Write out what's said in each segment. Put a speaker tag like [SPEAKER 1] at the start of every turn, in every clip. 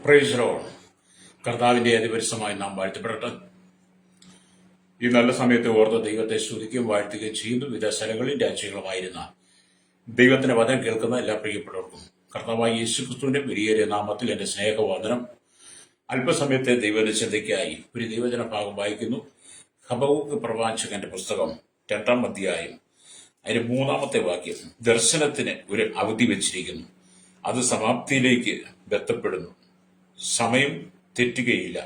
[SPEAKER 1] Praise Lord. കർത്താവിന്റെ അതിപരിശമായി നാം വാഴ്ത്തപ്പെടട്ടെ. ഈ നല്ല സമയത്തെ ഓർത്ത് ദൈവത്തെ സ്തുതിക്കുകയും വാഴ്ത്തുകയും ചെയ്യുന്നു. വിവിധ സ്ഥലങ്ങളിൽ രാജ്യങ്ങളുമായിരുന്ന ദൈവത്തിന്റെ വചനം കേൾക്കുന്ന എല്ലാ പ്രിയപ്പെട്ടവർക്കും കർത്താവായ യേശുക്രിസ്തുവിന്റെ വിലയേറിയ നാമത്തിൽ എന്റെ സ്നേഹവന്ദനം. അല്പസമയത്തെ ദൈവനിശ്ചിതയ്ക്കായി ഒരു ദൈവജന ഭാഗം വായിക്കുന്നു. ഹബക്കൂക്ക് പ്രവാചകന്റെ പുസ്തകം 2-ാം അധ്യായം അതിന്റെ 3-ാമത്തെ വാക്യം. ദർശനത്തിന് ഒരു അവധി വെച്ചിരിക്കുന്നു, അത് സമാപ്തിയിലേക്ക് ബന്ധപ്പെടുന്നു. സമയം തെറ്റുകയില്ല,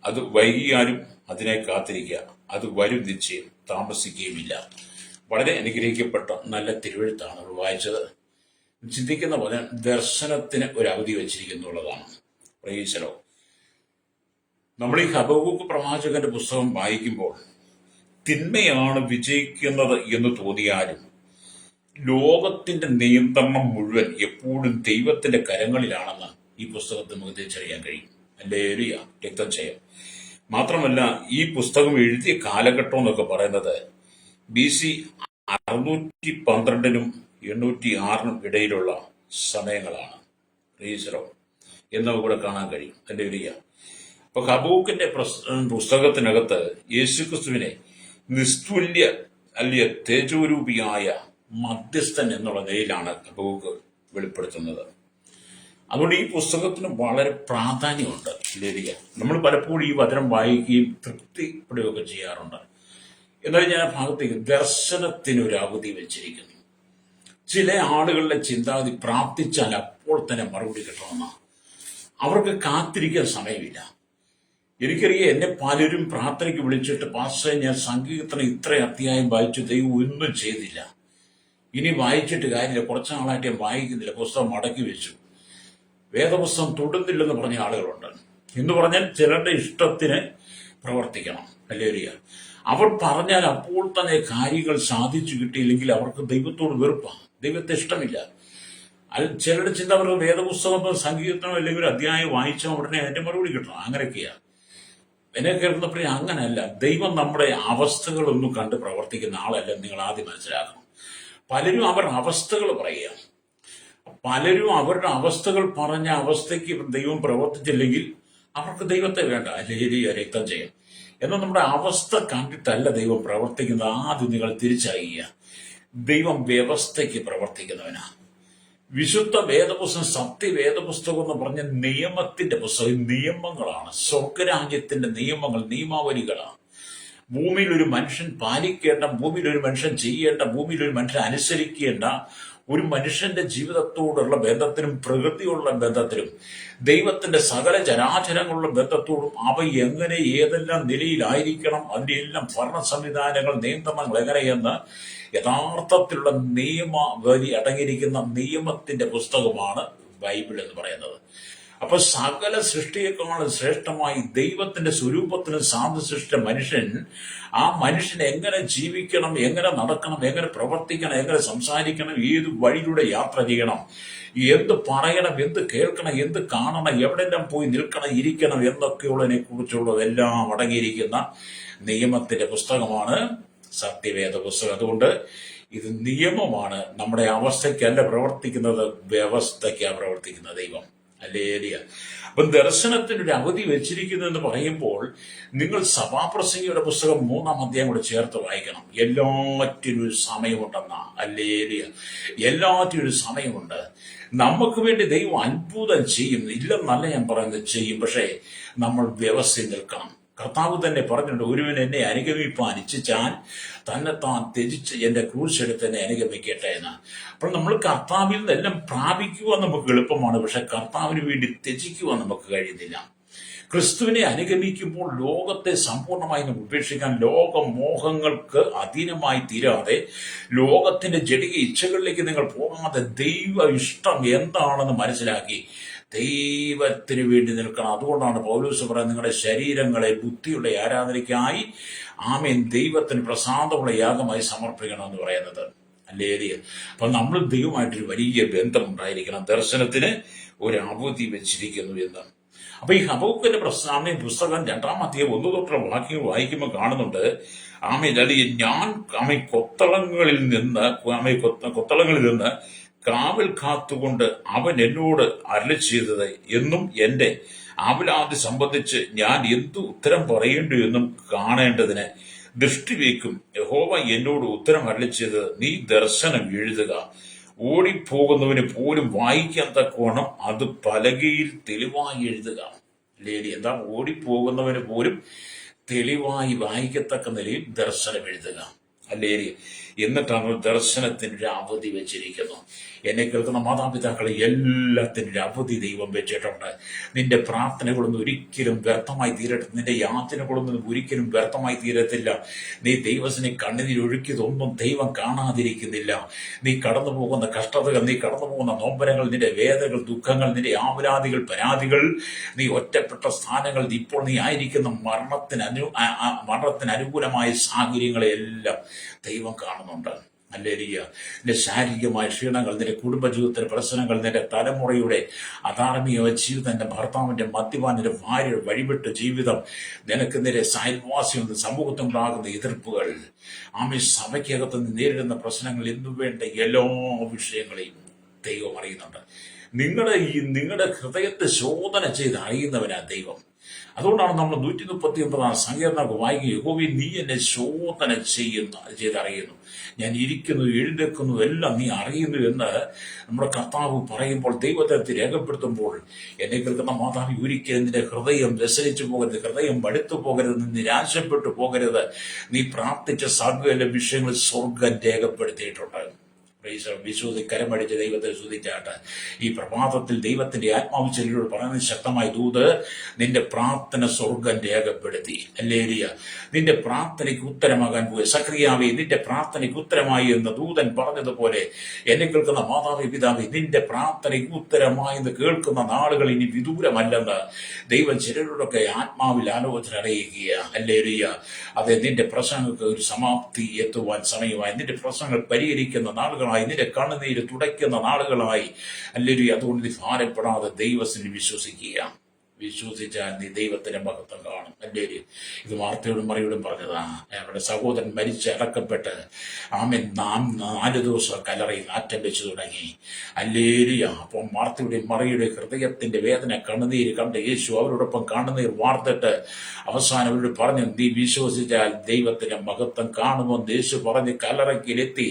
[SPEAKER 1] അത് വൈകിയാലും അതിനെ കാത്തിരിക്കുക, അത് വരും നിശ്ചയം, താമസിക്കുകയുമില്ല. വളരെ അനുഗ്രഹിക്കപ്പെട്ട നല്ല തിരുവെഴുത്താണ് നമ്മൾ വായിച്ചത്. ചിന്തിക്കുന്ന പോലെ ദർശനത്തിന് ഒരു അവധി വെച്ചിരിക്കുന്നുള്ളതാണ്. Praise Lord. നമ്മൾ ഈ ഹബക്കൂക്ക് പ്രവാചകന്റെ പുസ്തകം വായിക്കുമ്പോൾ തിന്മയാണ് വിജയിക്കുന്നത് എന്ന് തോന്നിയാലും ലോകത്തിന്റെ നിയന്ത്രണം മുഴുവൻ എപ്പോഴും ദൈവത്തിന്റെ കരങ്ങളിലാണെന്ന് ഈ പുസ്തകത്തിൽ നമുക്ക് തിരിച്ചറിയാൻ കഴിയും. ഹല്ലേലൂയ, രക്തം ചെയ്യാം. മാത്രമല്ല, ഈ പുസ്തകം എഴുതിയ കാലഘട്ടം എന്നൊക്കെ പറയുന്നത് BC 612-നും 806-നും ഇടയിലുള്ള സമയങ്ങളാണ്. എന്ന് കൂടെ കാണാൻ കഴിയും. ഹല്ലേലൂയ. അപ്പൊ ഹബക്കൂക്കിന്റെ പുസ്തകത്തിനകത്ത് യേശുക്രിസ്തുവിനെ നിസ്തുല്യ അല്ലെ തേജോരൂപിയായ മധ്യസ്ഥൻ എന്നുള്ള നിലയിലാണ് ഹബക്കൂക്ക് വെളിപ്പെടുത്തുന്നത്. അതുകൊണ്ട് ഈ പുസ്തകത്തിന് വളരെ പ്രാധാന്യമുണ്ട്. ഹല്ലേലൂയ. നമ്മൾ പലപ്പോഴും ഈ വചനം വായിക്കുകയും തൃപ്തിപ്പെടുകയൊക്കെ ചെയ്യാറുണ്ട്. എന്നാൽ ഞാൻ ആ ഭാഗത്തേക്ക് ദർശനത്തിനൊരു അവധി വെച്ചിരിക്കുന്നു. ചില ആളുകളുടെ ചിന്താഗതി പ്രാർത്ഥിച്ചാൽ അപ്പോൾ തന്നെ മറുപടി കിട്ടണമെന്ന. അവർക്ക് കാത്തിരിക്കാൻ സമയമില്ല. എനിക്കറിയാം, എന്നെ പലരും പ്രാർത്ഥനയ്ക്ക് വിളിച്ചിട്ട്, പാസ്റ്ററെ ഞാൻ സങ്കീർത്തനം ഇത്ര അധ്യായം വായിച്ചു, ദൈവം ഒന്നും ചെയ്തില്ല, ഇനി വായിച്ചിട്ട് കാര്യമില്ല, കുറച്ച് നാളായിട്ട് ഞാൻ വായിക്കുന്നില്ല, പുസ്തകം മടക്കി വെച്ചു, വേദപുസ്തകം തൊടുന്നില്ലെന്ന് പറഞ്ഞ ആളുകളുണ്ട്. എന്ന് പറഞ്ഞാൽ ചിലരുടെ ഇഷ്ടത്തിന് പ്രവർത്തിക്കണം. ഹല്ലേലൂയ. അവർ പറഞ്ഞാൽ അപ്പോൾ തന്നെ കാര്യങ്ങൾ സാധിച്ചു കിട്ടിയില്ലെങ്കിൽ അവർക്ക് ദൈവത്തോട് വെറുപ്പാണ്, ദൈവത്തെ ഇഷ്ടമില്ല. ചിലരുടെ ചിന്ത അവർക്ക് വേദപുസ്തകം സങ്കീർത്തനം അല്ലെങ്കിൽ ഒരു അധ്യായം വായിച്ചാൽ ഉടനെ അതിന്റെ മറുപടി കിട്ടണം, അങ്ങനെയൊക്കെയാണ്. എന്നെ കേൾക്കുന്നപ്പോഴേ അങ്ങനല്ല. ദൈവം നമ്മുടെ അവസ്ഥകളൊന്നും കണ്ട് പ്രവർത്തിക്കുന്ന ആളല്ല. നിങ്ങൾ ആദ്യം മനസ്സിലാക്കണം. പലരും അവരുടെ അവസ്ഥകൾ പറയുക, പലരും അവരുടെ അവസ്ഥകൾ പറഞ്ഞ അവസ്ഥയ്ക്ക് ദൈവം പ്രവർത്തിച്ചില്ലെങ്കിൽ അവർക്ക് ദൈവത്തെ വേണ്ട. ഹല്ലേലൂയ, രക്തം ചെയ്യും. എന്നാൽ നമ്മുടെ അവസ്ഥ കണ്ടിട്ടല്ല ദൈവം പ്രവർത്തിക്കുന്നത്. ആദ്യം നിങ്ങൾ തിരിച്ചറിയുക, ദൈവം വ്യവസ്ഥയ്ക്ക് പ്രവർത്തിക്കുന്നവനാ. വിശുദ്ധ വേദപുസ്തകം, സത്യവേദപുസ്തകം എന്ന് പറഞ്ഞ നിയമത്തിന്റെ പുസ്തകം, നിയമങ്ങളാണ്. സ്വർഗരാജ്യത്തിന്റെ നിയമങ്ങൾ, നിയമാവലികളാണ്. ഭൂമിയിൽ ഒരു മനുഷ്യൻ പാലിക്കേണ്ട, ഭൂമിയിൽ ഒരു മനുഷ്യൻ ചെയ്യേണ്ട, ഭൂമിയിൽ ഒരു മനുഷ്യൻ അനുസരിക്കേണ്ട, ഒരു മനുഷ്യന്റെ ജീവിതത്തോടുള്ള ബന്ധത്തിനും പ്രകൃതിയുള്ള ബന്ധത്തിലും ദൈവത്തിന്റെ സകല ചരാചരങ്ങളുള്ള ബന്ധത്തോടും അവ എങ്ങനെ ഏതെല്ലാം നിലയിലായിരിക്കണം, അതിന്റെ എല്ലാം ഭരണ സംവിധാനങ്ങൾ, നിയന്ത്രണങ്ങൾ എങ്ങനെയെന്ന് യഥാർത്ഥത്തിലുള്ള നിയമവലി അടങ്ങിയിരിക്കുന്ന നിയമത്തിന്റെ പുസ്തകമാണ് ബൈബിൾ എന്ന് പറയുന്നത്. അപ്പൊ സകല സൃഷ്ടിയെക്കാളും ശ്രേഷ്ഠമായി ദൈവത്തിന്റെ സ്വരൂപത്തിനും സാധുസൃഷ്ട മനുഷ്യൻ, ആ മനുഷ്യൻ എങ്ങനെ ജീവിക്കണം, എങ്ങനെ നടക്കണം, എങ്ങനെ പ്രവർത്തിക്കണം, എങ്ങനെ സംസാരിക്കണം, ഏത് വഴിയിലൂടെ യാത്ര ചെയ്യണം, എന്ത് പറയണം, എന്ത് കേൾക്കണം, എന്ത് കാണണം, എവിടെല്ലാം പോയി നിൽക്കണം, ഇരിക്കണം എന്നൊക്കെയുള്ളതിനെ കുറിച്ചുള്ളതെല്ലാം അടങ്ങിയിരിക്കുന്ന നിയമത്തിന്റെ പുസ്തകമാണ് സത്യവേദ പുസ്തകം. അതുകൊണ്ട് ഇത് നിയമമാണ്. നമ്മുടെ അവസ്ഥയ്ക്കല്ല പ്രവർത്തിക്കുന്നത്, വ്യവസ്ഥയ്ക്കാണ് പ്രവർത്തിക്കുന്ന ദൈവം. ഹല്ലേലൂയ. അപ്പം ദർശനത്തിനൊരു അവധി വെച്ചിരിക്കുന്നു എന്ന് പറയുമ്പോൾ നിങ്ങൾ സഭാപ്രസംഗിയുടെ പുസ്തകം 3-ാം അധ്യായം കൂടെ ചേർത്ത് വായിക്കണം. എല്ലാറ്റിനും ഒരു സമയമുണ്ടെന്നാ. ഹല്ലേലൂയ. എല്ലാറ്റിനും ഒരു സമയമുണ്ട്. നമുക്ക് വേണ്ടി ദൈവം അത്ഭുതം ചെയ്യും, ഇല്ലെന്നല്ല ഞാൻ പറയുന്നത്, ചെയ്യും. പക്ഷേ നമ്മൾ വ്യവസ്ഥയിൽ നിൽക്കണം. കർത്താവ് തന്നെ പറഞ്ഞിട്ടുണ്ട്, ഒരുവൻ എന്നെ അനുഗമിപ്പാൻ ഇച്ഛിച്ചാൽ തന്നെത്താൻ ത്യജിച്ച് എന്റെ ക്രൂശെടുത്ത് എന്നെ അനുഗമിക്കട്ടെ എന്ന്. അപ്പോൾ നമ്മൾ കർത്താവിൽ നിന്നെല്ലാം പ്രാപിക്കുവാൻ നമുക്ക് എളുപ്പമാണ്, പക്ഷെ കർത്താവിന് വേണ്ടി ത്യജിക്കുവാൻ നമുക്ക് കഴിയുന്നില്ല. ക്രിസ്തുവിനെ അനുഗമിക്കുമ്പോൾ ലോകത്തെ സമ്പൂർണമായി നമുക്ക് ഉപേക്ഷിക്കാൻ, ലോകമോഹങ്ങൾക്ക് അധീനമായി തീരാതെ, ലോകത്തിന്റെ ജടിക ഇച്ഛകളിലേക്ക് നിങ്ങൾ പോകാതെ ദൈവ ഇഷ്ടം എന്താണെന്ന് മനസ്സിലാക്കി ദൈവത്തിന് വേണ്ടി നിൽക്കണം. അതുകൊണ്ടാണ് പൗലോസ് പറയുന്നത്, നിങ്ങളുടെ ശരീരങ്ങളെ ബുദ്ധിയുള്ള ആരാധനയ്ക്കായി ആമേൻ ദൈവത്തിന് പ്രസാദമുള്ള യാഗമായി സമർപ്പിക്കണമെന്ന് പറയുന്നത്. ഹല്ലേലൂയ. അപ്പൊ നമ്മൾ ദൈവമായിട്ടൊരു വലിയ ബന്ധമുണ്ടായിരിക്കണം. ദർശനത്തിന് ഒരു അവധി വെച്ചിരിക്കുന്നു എന്ന്. അപ്പൊ ഈ ഹബക്കൂക്കിന്റെ പുസ്തകം 2-ാം അധ്യായം 1 തൊട്ടുള്ള വാക്യങ്ങൾ വായിക്കുമ്പോൾ കാണുന്നുണ്ട്, ഞാൻ കൊത്തളങ്ങളിൽ നിന്ന് കാവൽ കാത്തുകൊണ്ട് അവൻ എന്നോട് അരുളി ചെയ്തത് എന്നും എന്റെ ആവലാതി സംബന്ധിച്ച് ഞാൻ എന്തു ഉത്തരം പറയേണ്ടു എന്നും കാണേണ്ടതിന് ദൃഷ്ടിവെക്കും. യഹോവ എന്നോട് ഉത്തരം അരുളി ചെയ്തത്, നീ ദർശനം എഴുതുക, ഓടിപ്പോകുന്നവന് പോലും വായിക്കാൻ തക്കവണ്ണം അത് പലകയിൽ തെളിവായി എഴുതുക. ലേലി എന്താ? ഓടിപ്പോകുന്നവന് പോലും തെളിവായി വായിക്കത്തക്ക നിലയിൽ ദർശനം എഴുതുക. അല്ലേരി എന്നിട്ടാണ് ദർശനത്തിനൊരു അവധി വെച്ചിരിക്കുന്നു. എന്നെ കേൾക്കുന്ന മാതാപിതാക്കളെ എല്ലാത്തിനൊരു അവധി ദൈവം വെച്ചിട്ടുണ്ട്. നിന്റെ പ്രാർത്ഥനകളൊന്നും ഒരിക്കലും വ്യർത്ഥമായി തീരട്ടെ. നിന്റെ യാചനകളൊന്നും ഒരിക്കലും വ്യർത്ഥമായി തീരത്തില്ല. നീ ദൈവത്തിനെ കണ്ണുനീരൊഴുക്കിയതൊന്നും ദൈവം കാണാതിരിക്കുന്നില്ല. നീ കടന്നു പോകുന്ന കഷ്ടതകൾ, നീ കടന്നു പോകുന്ന നോമ്പരങ്ങൾ, നിന്റെ വേദനകൾ, ദുഃഖങ്ങൾ, നിന്റെ ആവലാതികൾ, പരാതികൾ, നീ ഒറ്റപ്പെട്ട സ്ഥാനങ്ങൾ, ഇപ്പോൾ നീ ആയിരിക്കുന്ന മരണത്തിന് അനുകൂലമായ സാഹചര്യങ്ങളെ എല്ലാം ദൈവം കാണുന്നുണ്ട്. ഹല്ലേലൂയ. നിന്റെ ശാരീരികമായ ക്ഷീണങ്ങൾ, നിന്റെ കുടുംബജീവിതത്തിലെ പ്രശ്നങ്ങൾ, നിന്റെ തലമുറയുടെ അധാർമികമായ ജീവിതം, നിന്റെ ഭർത്താവിന്റെ മദ്യപാൻ, നിന്റെ ഭാര്യയുടെ വഴിവിട്ട ജീവിതം, നിനക്ക് നിന്റെ അയൽവാസികളുടെ സമൂഹത്തിനുണ്ടാകുന്ന എതിർപ്പുകൾ, സഭയ്ക്കകത്ത് നിന്ന് നേരിടുന്ന പ്രശ്നങ്ങൾ എന്നു വേണ്ട എല്ലാ വിഷയങ്ങളെയും ദൈവം അറിയുന്നുണ്ട്. നിങ്ങളുടെ ഹൃദയത്തെ ശോധന ചെയ്ത് അറിയുന്നവനാ ദൈവം. അതുകൊണ്ടാണ് നമ്മൾ 139 സങ്കീർത്തനം വായിക്കുക, യഹോവേ നീ എന്നെ ശോധന ചെയ്തറിയുന്നു, ഞാൻ ഇരിക്കുന്നു എഴുന്നേക്കുന്നു എല്ലാം നീ അറിയുന്നു എന്ന് നമ്മുടെ കർത്താവ് പറയുമ്പോൾ, ദൈവത്തെ രേഖപ്പെടുത്തുമ്പോൾ, എന്നെ കേൾക്കുന്ന മാതാവ്, ഒരിക്കലും നിന്റെ ഹൃദയം വ്യസനിച്ചു പോകരുത്, ഹൃദയം മടുത്തു പോകരുത്, നിരാശപ്പെട്ടു പോകരുത്. നീ പ്രാർത്ഥിച്ച സകല വിഷയങ്ങൾ സ്വർഗം രേഖപ്പെടുത്തിയിട്ടുണ്ട്. കരമടിച്ച് ദൈവത്തെ സ്തുതിച്ചാട്ട്. ഈ പ്രഭാതത്തിൽ ദൈവത്തിന്റെ ആത്മാവ് ചെല്ലിയോട് പറയുന്ന ശക്തമായ ദൂത്, നിന്റെ പ്രാർത്ഥന സ്വർഗം രേഖപ്പെടുത്തി. ഹല്ലേലൂയ. നിന്റെ പ്രാർത്ഥനയ്ക്ക് ഉത്തരമാകാൻ പോയി. സക്രിയാവേ, നിന്റെ പ്രാർത്ഥനയ്ക്ക് ഉത്തരമായി എന്ന് ദൂതൻ പറഞ്ഞതുപോലെ, എന്നെ കേൾക്കുന്ന മാതാവേ, പിതാവേ, നിന്റെ പ്രാർത്ഥനയ്ക്ക് ഉത്തരമായി എന്ന് കേൾക്കുന്ന നാളുകൾ ഇനി വിദൂരമല്ലെന്ന് ദൈവം ചിലരോടൊക്കെ ആത്മാവിൽ ആലോചന അറിയിക്കുക. ഹല്ലേലൂയ. അതെ, നിന്റെ പ്രശ്നങ്ങൾക്ക് ഒരു സമാപ്തി എത്തുവാൻ സമയമായി, നിന്റെ പ്രശ്നങ്ങൾ പരിഹരിക്കുന്ന നാളുകളായി, നിന്റെ കണ്ണുനീര് തുടയ്ക്കുന്ന നാളുകളായി. ഹല്ലേലൂയ. അതുകൊണ്ട് നീ ഭാരപ്പെടാതെ ദൈവത്തിൽ വിശ്വസിക്കുക. വിശ്വസിച്ചാൽ നീ ദൈവത്തിന്റെ മഹത്വം കാണും. ഹല്ലേലൂയ. ഇത് മാർത്തയോടും മറിയോടും പറഞ്ഞതാണ്. അവരുടെ സഹോദരൻ മരിച്ച് അടക്കപ്പെട്ട് ആമേൻ 4 ദിവസം കല്ലറയിൽ നാറ്റം വെച്ച് തുടങ്ങി. ഹല്ലേലൂയ. അപ്പം മാർത്തയുടെയും മറിയുടെ ഹൃദയത്തിന്റെ വേദന, കണ്ണുനീര് കണ്ട് യേശു അവരോടൊപ്പം കണ്ണുനീർ വാർത്തിട്ട് അവസാനം അവരോട് പറഞ്ഞു, നീ വിശ്വസിച്ചാൽ ദൈവത്തിന്റെ മഹത്വം കാണുമെന്ന് യേശു പറഞ്ഞ് കല്ലറയ്ക്കിലെത്തി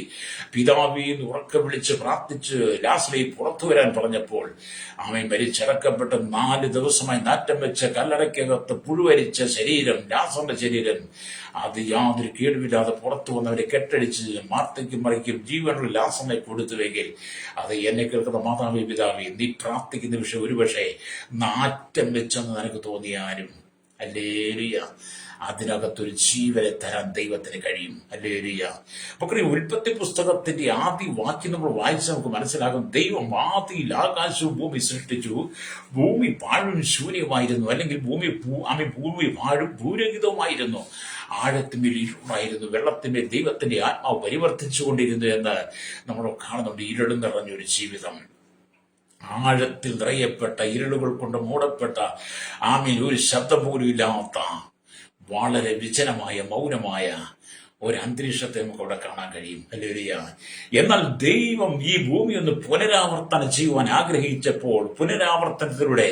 [SPEAKER 1] പിതാവീന്ന് ഉറക്കെ വിളിച്ച് പ്രാർത്ഥിച്ച് ലാസറയെ പുറത്തു വരാൻ പറഞ്ഞപ്പോൾ, ആമേൻ മരിച്ചടക്കപ്പെട്ട് 4 ദിവസമായി നാറ്റം വെച്ച കല്ലറയ്ക്കകത്ത് പുഴുവരിച്ച ശരീരം, ലാസറിന്റെ ശരീരം, അത് യാതൊരു കേടുമില്ലാതെ പുറത്തു വന്നവരെ കെട്ടടിച്ച് മാർത്തയ്ക്കും മറിക്കും ജീവനുള്ള ലാസറിനെ കൊടുത്തുവെങ്കിൽ, അത് എന്നെ കേൾക്കുന്ന മാതാവേ, പിതാവേ, നീ പ്രാർത്ഥിക്കുന്ന വിഷയം ഒരുപക്ഷെ നാറ്റം വെച്ചെന്ന് നിനക്ക് തോന്നിയാലും, ഹല്ലേലൂയ, അതിനകത്തൊരു ജീവനെ തരാൻ ദൈവത്തിന് കഴിയും. ഹല്ലേലൂയ. അപ്പോൾ ഈ ഉൽപ്പത്തി പുസ്തകത്തിന്റെ ആദ്യ വാക്യം നമ്മൾ വായിച്ച് നമുക്ക് മനസ്സിലാകും, ദൈവം ആദിയിൽ ആകാശവും ഭൂമി സൃഷ്ടിച്ചു. ഭൂമി പാഴും ശൂന്യമായിരുന്നു, അല്ലെങ്കിൽ ഭൂമി പാഴും ഭൂരഹിതവുമായിരുന്നു. ആഴത്തിന്മേൽ ഇരുളായിരുന്നു, വെള്ളത്തിന്മേൽ ദൈവത്തിന്റെ ആത്മാവ് പരിവർത്തിച്ചുകൊണ്ടിരുന്നു എന്ന് നമ്മൾ കാണുന്നുണ്ട്. ഇരുളും നിറഞ്ഞൊരു ജീവിതം, ആഴത്തിൽ നിറയപ്പെട്ട, ഇരുളുകൾ കൊണ്ട് മൂടപ്പെട്ട, ഒരു ശബ്ദം പോലും ഇല്ലാത്ത, വളരെ വിജനമായ, മൗനമായ ഒരു അന്തരീക്ഷത്തെ നമുക്ക് അവിടെ കാണാൻ കഴിയും. ഹല്ലേലൂയ. എന്നാൽ ദൈവം ഈ ഭൂമി ഒന്ന് പുനരാവർത്തനം ചെയ്യുവാൻ ആഗ്രഹിച്ചപ്പോൾ, പുനരാവർത്തനത്തിലൂടെ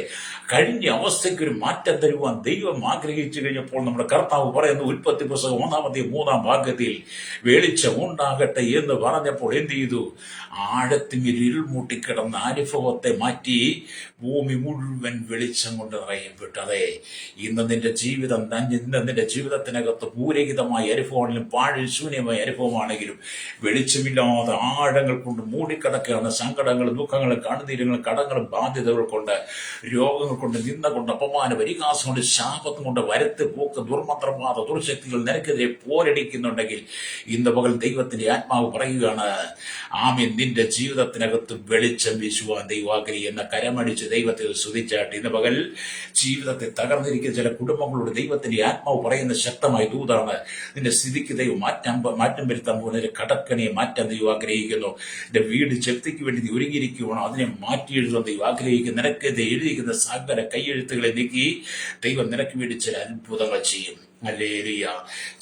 [SPEAKER 1] കഴിഞ്ഞ അവസ്ഥയ്ക്കൊരു മാറ്റം തരുവാൻ ദൈവം ആഗ്രഹിച്ചു കഴിഞ്ഞപ്പോൾ, നമ്മുടെ കർത്താവ് പറയുന്നു, ഉൽപ്പത്തി പുസ്തകം 1-3 ഭാഗത്തിൽ, വെളിച്ചം ഉണ്ടാകട്ടെ എന്ന് പറഞ്ഞപ്പോൾ എന്ത് ചെയ്തു? ആഴത്തിന്മേൽ ഇരുൾ മൂട്ടിക്കിടന്ന അനുഭവത്തെ മാറ്റി ഭൂമി മുഴുവൻ വെളിച്ചം കൊണ്ട് നിറയപ്പെട്ടു. അതെ, ഇന്ന് നിന്റെ ജീവിതത്തിനകത്ത് ഭൂരഹിതമായ അനുഭവങ്ങളിലും പാഴ് ശൂന്യമായ അനുഭവമാണെങ്കിലും വെളിച്ചമില്ലാതെ ആഴങ്ങൾ കൊണ്ട് മൂടിക്കിടക്കുകയാണ്. സങ്കടങ്ങളും ദുഃഖങ്ങളും കണ്ണുനീരങ്ങളും കടങ്ങളും ബാധ്യതകൾ കൊണ്ട്, രോഗങ്ങൾ കൊണ്ട്, നിന്ദ കൊണ്ട്, അപമാന പരിഹാസം കൊണ്ട്, ശാപം കൊണ്ട്, വരത്ത് പോക്ക്, ദുർമന്ത്രവാദ ദുർശക്തികൾ നിനക്കെതിരെ പോരടിക്കുന്നുണ്ടെങ്കിൽ, ഇന്ന് പകൽ ദൈവത്തിന്റെ ആത്മാവ് പറയുകയാണ്, ആമേൻ, നിന്റെ ജീവിതത്തിനകത്ത് വെളിച്ചം വീശുവാൻ ദൈവാഗ്രി എന്ന കരമടിച്ച് ദൈവത്തെ സ്തുതിച്ചാട്ട്. ഇന്ന് പകൽ ജീവിതത്തെ തകർന്നിരിക്കുന്ന ചില കുടുംബങ്ങളോട് ദൈവത്തിന്റെ ആത്മാവ് പറയുന്ന ശക്തമായ ദൂതാണ്, നിന്റെ സ്ഥിതിക്ക് ദൈവം മാറ്റം വരുത്താൻ പോകുന്ന കടക്കണിയെ മാറ്റാൻ ദൈവം ആഗ്രഹിക്കുന്നു. നിന്റെ വീട് ചെത്തിക്ക് വേണ്ടി നീ ഒരുങ്ങിയിരിക്കുകയാണോ, അതിനെ മാറ്റി എഴുതാൻ ദൈവം ആഗ്രഹിക്കുന്നു. നിനക്ക് എഴുതിയിരിക്കുന്ന സകല കൈയെഴുത്തുകളെ നീക്കി ദൈവം നിനക്ക് വേണ്ടി ചില അത്ഭുതങ്ങൾ ചെയ്യും. ഹല്ലേലൂയ.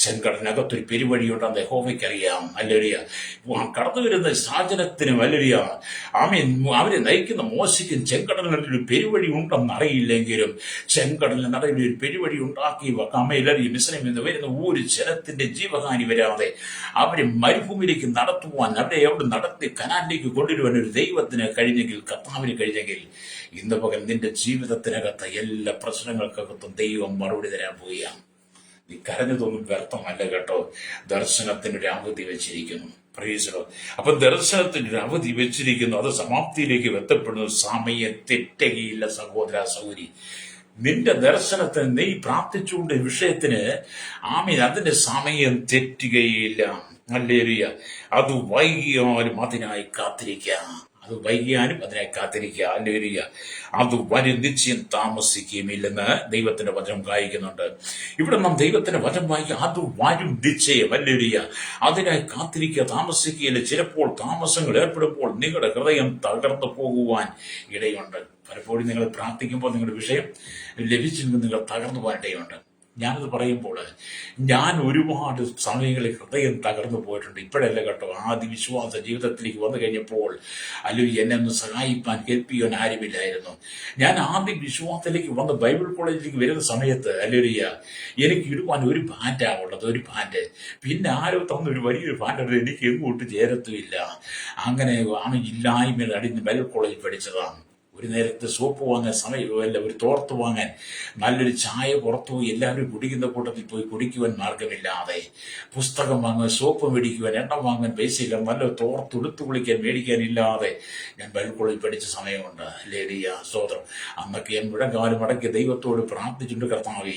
[SPEAKER 1] ചെങ്കടലിനകത്തൊരു പെരുവഴിയുണ്ടെന്ന് യഹോവയ്ക്കറിയാം. ഹല്ലേലൂയ. കടന്നു വരുന്ന സാഹചര്യത്തിനും ഹല്ലേലൂയ ആമേൻ അവരെ നയിക്കുന്ന മോശയ്ക്കും ചെങ്കടലിനൊരു പെരുവഴി ഉണ്ടെന്ന് അറിയില്ലെങ്കിലും ചെങ്കടലിന് നടുവിൽ ഒരു പെരുവഴി ഉണ്ടാക്കി അമ്മയിലറിയും മിസ്രൈമിൽ നിന്ന് വരുന്ന ഒരു ജനത്തിന്റെ ജീവഹാനി വരാതെ അവരെ മരുഭൂമിയിലേക്ക് നടത്തുവാൻ അവിടെ നടത്തി കനാലിലേക്ക് കൊണ്ടുവരുവാൻ ഒരു ദൈവത്തിന് കഴിഞ്ഞെങ്കിൽ, കർത്താവിന് കഴിഞ്ഞെങ്കിൽ, ഇന്ന് പകൽ നിന്റെ ജീവിതത്തിനകത്ത് എല്ലാ പ്രശ്നങ്ങൾക്കകത്തും ദൈവം മറുപടി തരാൻ പോവുകയാണ്. നീ കരഞ്ഞതൊന്നും വ്യർത്ഥമല്ല കേട്ടോ. ദർശനത്തിനൊരു അവധി വെച്ചിരിക്കുന്നു. പ്രൈസ്. അപ്പൊ ദർശനത്തിനൊരു അവധി വെച്ചിരിക്കുന്നു. അത് സമാപ്തിയിലേക്ക് എത്തപ്പെടുന്ന സമയം തെറ്റുകയില്ല സഹോദര സഹോദരി. നിന്റെ ദർശനത്തിന് നീ പ്രാർത്ഥിച്ചുകൊണ്ട് വിഷയത്തിന് ആമീൻ അതിന്റെ സമയം തെറ്റുകയില്ല. ഹല്ലേലൂയ. അത് വൈകിയാലും അതിനായി കാത്തിരിക്കാം. ഹല്ലേലൂയ. അത് വരും, നിശ്ചയം താമസിക്കുകയുമില്ലെന്ന് ദൈവത്തിന്റെ വചനം വായിക്കുന്നുണ്ട്. ഇവിടെ നാം ദൈവത്തിന്റെ വചനം വായിക്കുക, അത് വരും നിശ്ചയം. ഹല്ലേലൂയ. അതിനായി കാത്തിരിക്കുക, താമസിക്കുകയില്ല. ചിലപ്പോൾ താമസങ്ങൾ ഏർപ്പെടുമ്പോൾ നിങ്ങളുടെ ഹൃദയം തകർന്നു പോകുവാൻ ഇടയുണ്ട്. പലപ്പോഴും നിങ്ങൾ പ്രാർത്ഥിക്കുമ്പോൾ നിങ്ങളുടെ വിഷയം ലഭിച്ചില്ലെങ്കിൽ നിങ്ങൾ തകർന്നു പോകാൻ ഇടയുണ്ട്. ഞാനത് പറയുമ്പോൾ ഞാൻ ഒരുപാട് സമയങ്ങളിൽ ഹൃദയം തകർന്നു പോയിട്ടുണ്ട്. ഇപ്പോഴല്ല കേട്ടോ, ആദ്യ വിശ്വാസ ജീവിതത്തിലേക്ക് വന്നു കഴിഞ്ഞപ്പോൾ എന്നെ ഒന്ന് സഹായിപ്പാൻ കേൾപ്പിക്കാൻ ആരുമില്ലായിരുന്നു. ഞാൻ ആദ്യ വിശ്വാസത്തിലേക്ക് വന്ന് ബൈബിൾ കോളേജിലേക്ക് വരുന്ന സമയത്ത് എനിക്ക് ഇടുവാൻ ഒരു പാൻറ്റാണ് ഉള്ളത്, ഒരു പാൻറ്റ്. പിന്നെ ആരോ തന്നൊരു വലിയൊരു പാൻറ്റ് എനിക്ക് എങ്ങോട്ട് ചേരത്തുമില്ല. അങ്ങനെ ഇല്ലായ്മ അടിഞ്ഞ് ബൈബിൾ കോളേജിൽ പഠിച്ചതാണ്. ഒരു നേരത്തെ സോപ്പ് വാങ്ങാൻ സമയമല്ല, ഒരു തോർത്ത് വാങ്ങാൻ, നല്ലൊരു ചായ പുറത്തു പോയി എല്ലാവരും കുടിക്കുന്ന കൂട്ടത്തിൽ പോയി കുടിക്കുവാൻ മാർഗമില്ലാതെ, പുസ്തകം വാങ്ങാൻ, സോപ്പ് മേടിക്കുവാൻ, എണ്ണ വാങ്ങാൻ പൈസയില്ല, നല്ല തോർത്തെടുത്ത് കുളിക്കാൻ മേടിക്കാനില്ലാതെ ഞാൻ ബൈബിൾ കോളേജിൽ പഠിച്ച സമയമുണ്ട്. ഹല്ലേലൂയ. സ്തോത്രം. അന്നൊക്കെ ഞാൻ മുഴങ്കാലം അടക്കി ദൈവത്തോട് പ്രാർത്ഥിച്ചിട്ടുണ്ട്, കർത്താവേ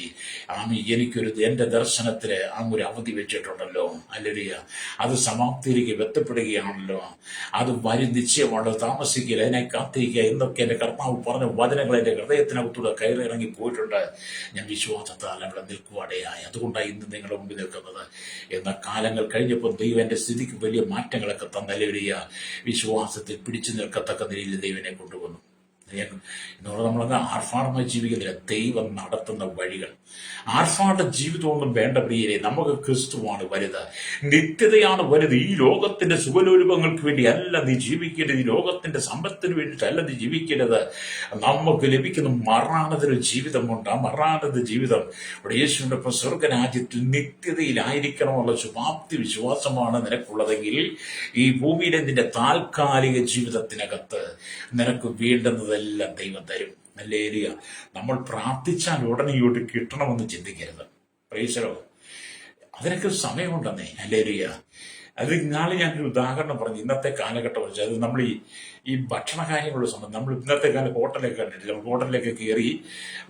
[SPEAKER 1] എൻ്റെ ദർശനത്തിന് അങ്ങൊരു അവധി വെച്ചിട്ടുണ്ടല്ലോ. ഹല്ലേലൂയ. അത് സമാപ്തിയിലേക്ക് എത്തപ്പെടുകയാണല്ലോ. അത് വരും നിശ്ചയമാണ്, താമസിക്കില്ല, അതിനെ കാത്തിരിക്കുക എന്നൊക്കെ എൻ്റെ കർത്താവ് പറഞ്ഞ വചനങ്ങൾ എൻ്റെ ഹൃദയത്തിനകത്തൂടെ കയറി ഇറങ്ങി പോയിട്ടുണ്ട്. ഞാൻ വിശ്വാസത്താൽ അവിടെ നിൽക്കുവാടയായി. അതുകൊണ്ടാണ് ഇന്ന് നിങ്ങളുടെ മുമ്പിൽ നിൽക്കുന്നത്. എന്നാൽ കാലങ്ങൾ കഴിഞ്ഞപ്പോൾ ദൈവം എൻ്റെ സ്ഥിതിക്ക് വലിയ മാറ്റങ്ങളൊക്കെ തന്നല്ലേലിയ. വിശ്വാസത്തിൽ പിടിച്ചു നിൽക്കത്തക്ക നിലയിൽ ദൈവനെ കൊണ്ടുവന്നു. എന്നോട് നമ്മളങ്ങ് ആർഭാടമായി ജീവിക്കുന്നില്ല. ദൈവം നടത്തുന്ന വഴികൾ. ആർഭാട ജീവിതമൊന്നും വേണ്ട പ്രിയരെ. നമുക്ക് ക്രിസ്തുവാണ് വലുത്, നിത്യതയാണ് വലുത്. ഈ ലോകത്തിന്റെ സുഖലോലുപങ്ങൾക്ക് വേണ്ടി അല്ല നീ ജീവിക്കേണ്ടത്, ഈ ലോകത്തിന്റെ സമ്പത്തിന് വേണ്ടിയിട്ടല്ല നീ ജീവിക്കേണ്ടത്. നമുക്ക് ലഭിക്കുന്ന മരണാനന്തര ജീവിതമുണ്ട്. ആ മരണാനന്തര ജീവിതം ഇവിടെ യേശുവിന്റെ സ്വർഗരാജ്യത്തിൽ നിത്യതയിലായിരിക്കണമെന്നുള്ള ശുഭാപ്തി വിശ്വാസമാണ് നിനക്കുള്ളതെങ്കിൽ ഈ ഭൂമിയിലെ നിന്റെ താൽക്കാലിക ജീവിതത്തിനകത്ത് നിനക്ക് വേണ്ടുന്നത് എല്ലാം ദൈവം തരും. ഹല്ലേലൂയ. നമ്മൾ പ്രാർത്ഥിച്ചാൽ ഉടനെ ഇങ്ങോട്ട് കിട്ടണമെന്ന് ചിന്തിക്കരുത്. പ്രൈസ്. അതിനൊക്കെ സമയമുണ്ടെന്നേ. ഹല്ലേലൂയ. അത് നാളെ ഞാനൊരു ഉദാഹരണം പറഞ്ഞു. ഇന്നത്തെ കാലഘട്ടം വെച്ചാൽ അത് നമ്മൾ ഈ ഭക്ഷണ കാര്യങ്ങളുടെ സമയം നമ്മൾ ഇന്നത്തെ കാലം ഹോട്ടലൊക്കെ കണ്ടിട്ടില്ല. ഹോട്ടലിലേക്ക് കയറി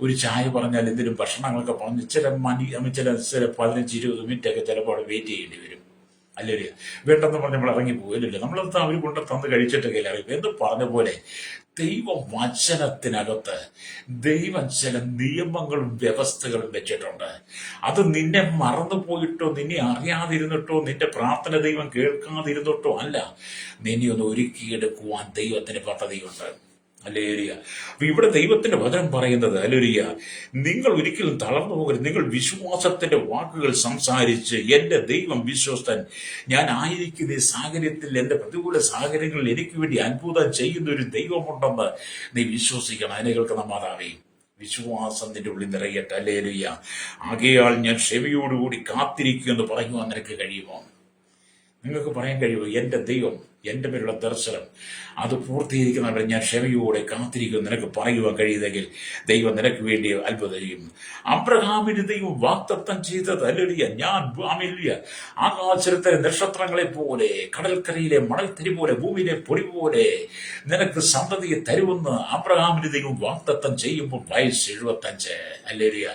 [SPEAKER 1] ഒരു ചായ പറഞ്ഞാൽ എന്തെങ്കിലും ഭക്ഷണങ്ങളൊക്കെ പറഞ്ഞ് ചില 15-20 മിനിറ്റൊക്കെ ചിലപ്പോൾ അവിടെ വെയിറ്റ് ചെയ്യേണ്ടി വരും. അല്ലേ? വേണ്ടെന്ന് പറഞ്ഞ് നമ്മൾ ഇറങ്ങി പോകലില്ല. നമ്മളത് അവർ കൊണ്ട് തന്ന് കഴിച്ചിട്ടൊക്കെ അറിയും. എന്ന് പറഞ്ഞ പോലെ ദൈവവചനത്തിനകത്ത് ദൈവം ചില നിയമങ്ങളും വ്യവസ്ഥകളും വെച്ചിട്ടുണ്ട്. അത് നിന്നെ മറന്നുപോയിട്ടോ, നിന്നെ അറിയാതിരുന്നിട്ടോ, നിന്റെ പ്രാർത്ഥന ദൈവം കേൾക്കാതിരുന്നിട്ടോ അല്ല, നിന്നെ ഒന്ന് ഒരുക്കിയെടുക്കുവാൻ ദൈവത്തിന് പദ്ധതിയുണ്ട്. ഹല്ലേലൂയ. അപ്പൊ ഇവിടെ ദൈവത്തിന്റെ വചനം പറയുന്നത്, ഹല്ലേലൂയ, നിങ്ങൾ ഒരിക്കലും തളർന്നു പോകരുത്. നിങ്ങൾ വിശ്വാസത്തിന്റെ വാക്കുകൾ സംസാരിച്ച് എന്റെ ദൈവം വിശ്വസ്തൻ, ഞാൻ ആയിരിക്കുന്ന ഈ സാഹചര്യത്തിൽ, എന്റെ പ്രതികൂല സാഹചര്യങ്ങളിൽ എനിക്ക് വേണ്ടി അത്ഭുതം ചെയ്യുന്ന ഒരു ദൈവമുണ്ടെന്ന് നീ വിശ്വസിക്കണം. അതിനെ കേൾക്കുന്ന മാതാവേ, വിശ്വാസം നിന്റെ ഉള്ളിൽ നിറയട്ടെ. ഹല്ലേലൂയ. ആകയാൽ ഞാൻ ക്ഷമയോടുകൂടി കാത്തിരിക്കുമെന്ന് പറയുവാൻ നിനക്ക് കഴിയുമോ? നിങ്ങൾക്ക് പറയാൻ കഴിയുമോ? എൻ്റെ ദൈവം, എൻ്റെ പേരുള്ള ദർശനം അത് പൂർത്തീകരിക്കുന്നവരെ ഞാൻ ക്ഷമയോടെ കാത്തിരിക്കും നിനക്ക് പറയുവാൻ കഴിയുന്നെങ്കിൽ ദൈവം നിനക്ക് വേണ്ടി അത്ഭുതം ചെയ്യും. അബ്രഹാമിന് ദൈവം വാഗ്ദത്തം ചെയ്തത്, ഹല്ലേലൂയ, ഞാൻ ആകാശത്തിലെ നക്ഷത്രങ്ങളെ പോലെ, കടൽക്കരയിലെ മണൽത്തരി പോലെ, ഭൂമിയിലെ പൊടി പോലെ നിനക്ക് സന്തതിയെ തരുമെന്ന് അബ്രഹാമിന് ദൈവം വാഗ്ദത്തം ചെയ്യുമ്പോൾ വയസ്സ് 75. ഹല്ലേലൂയ.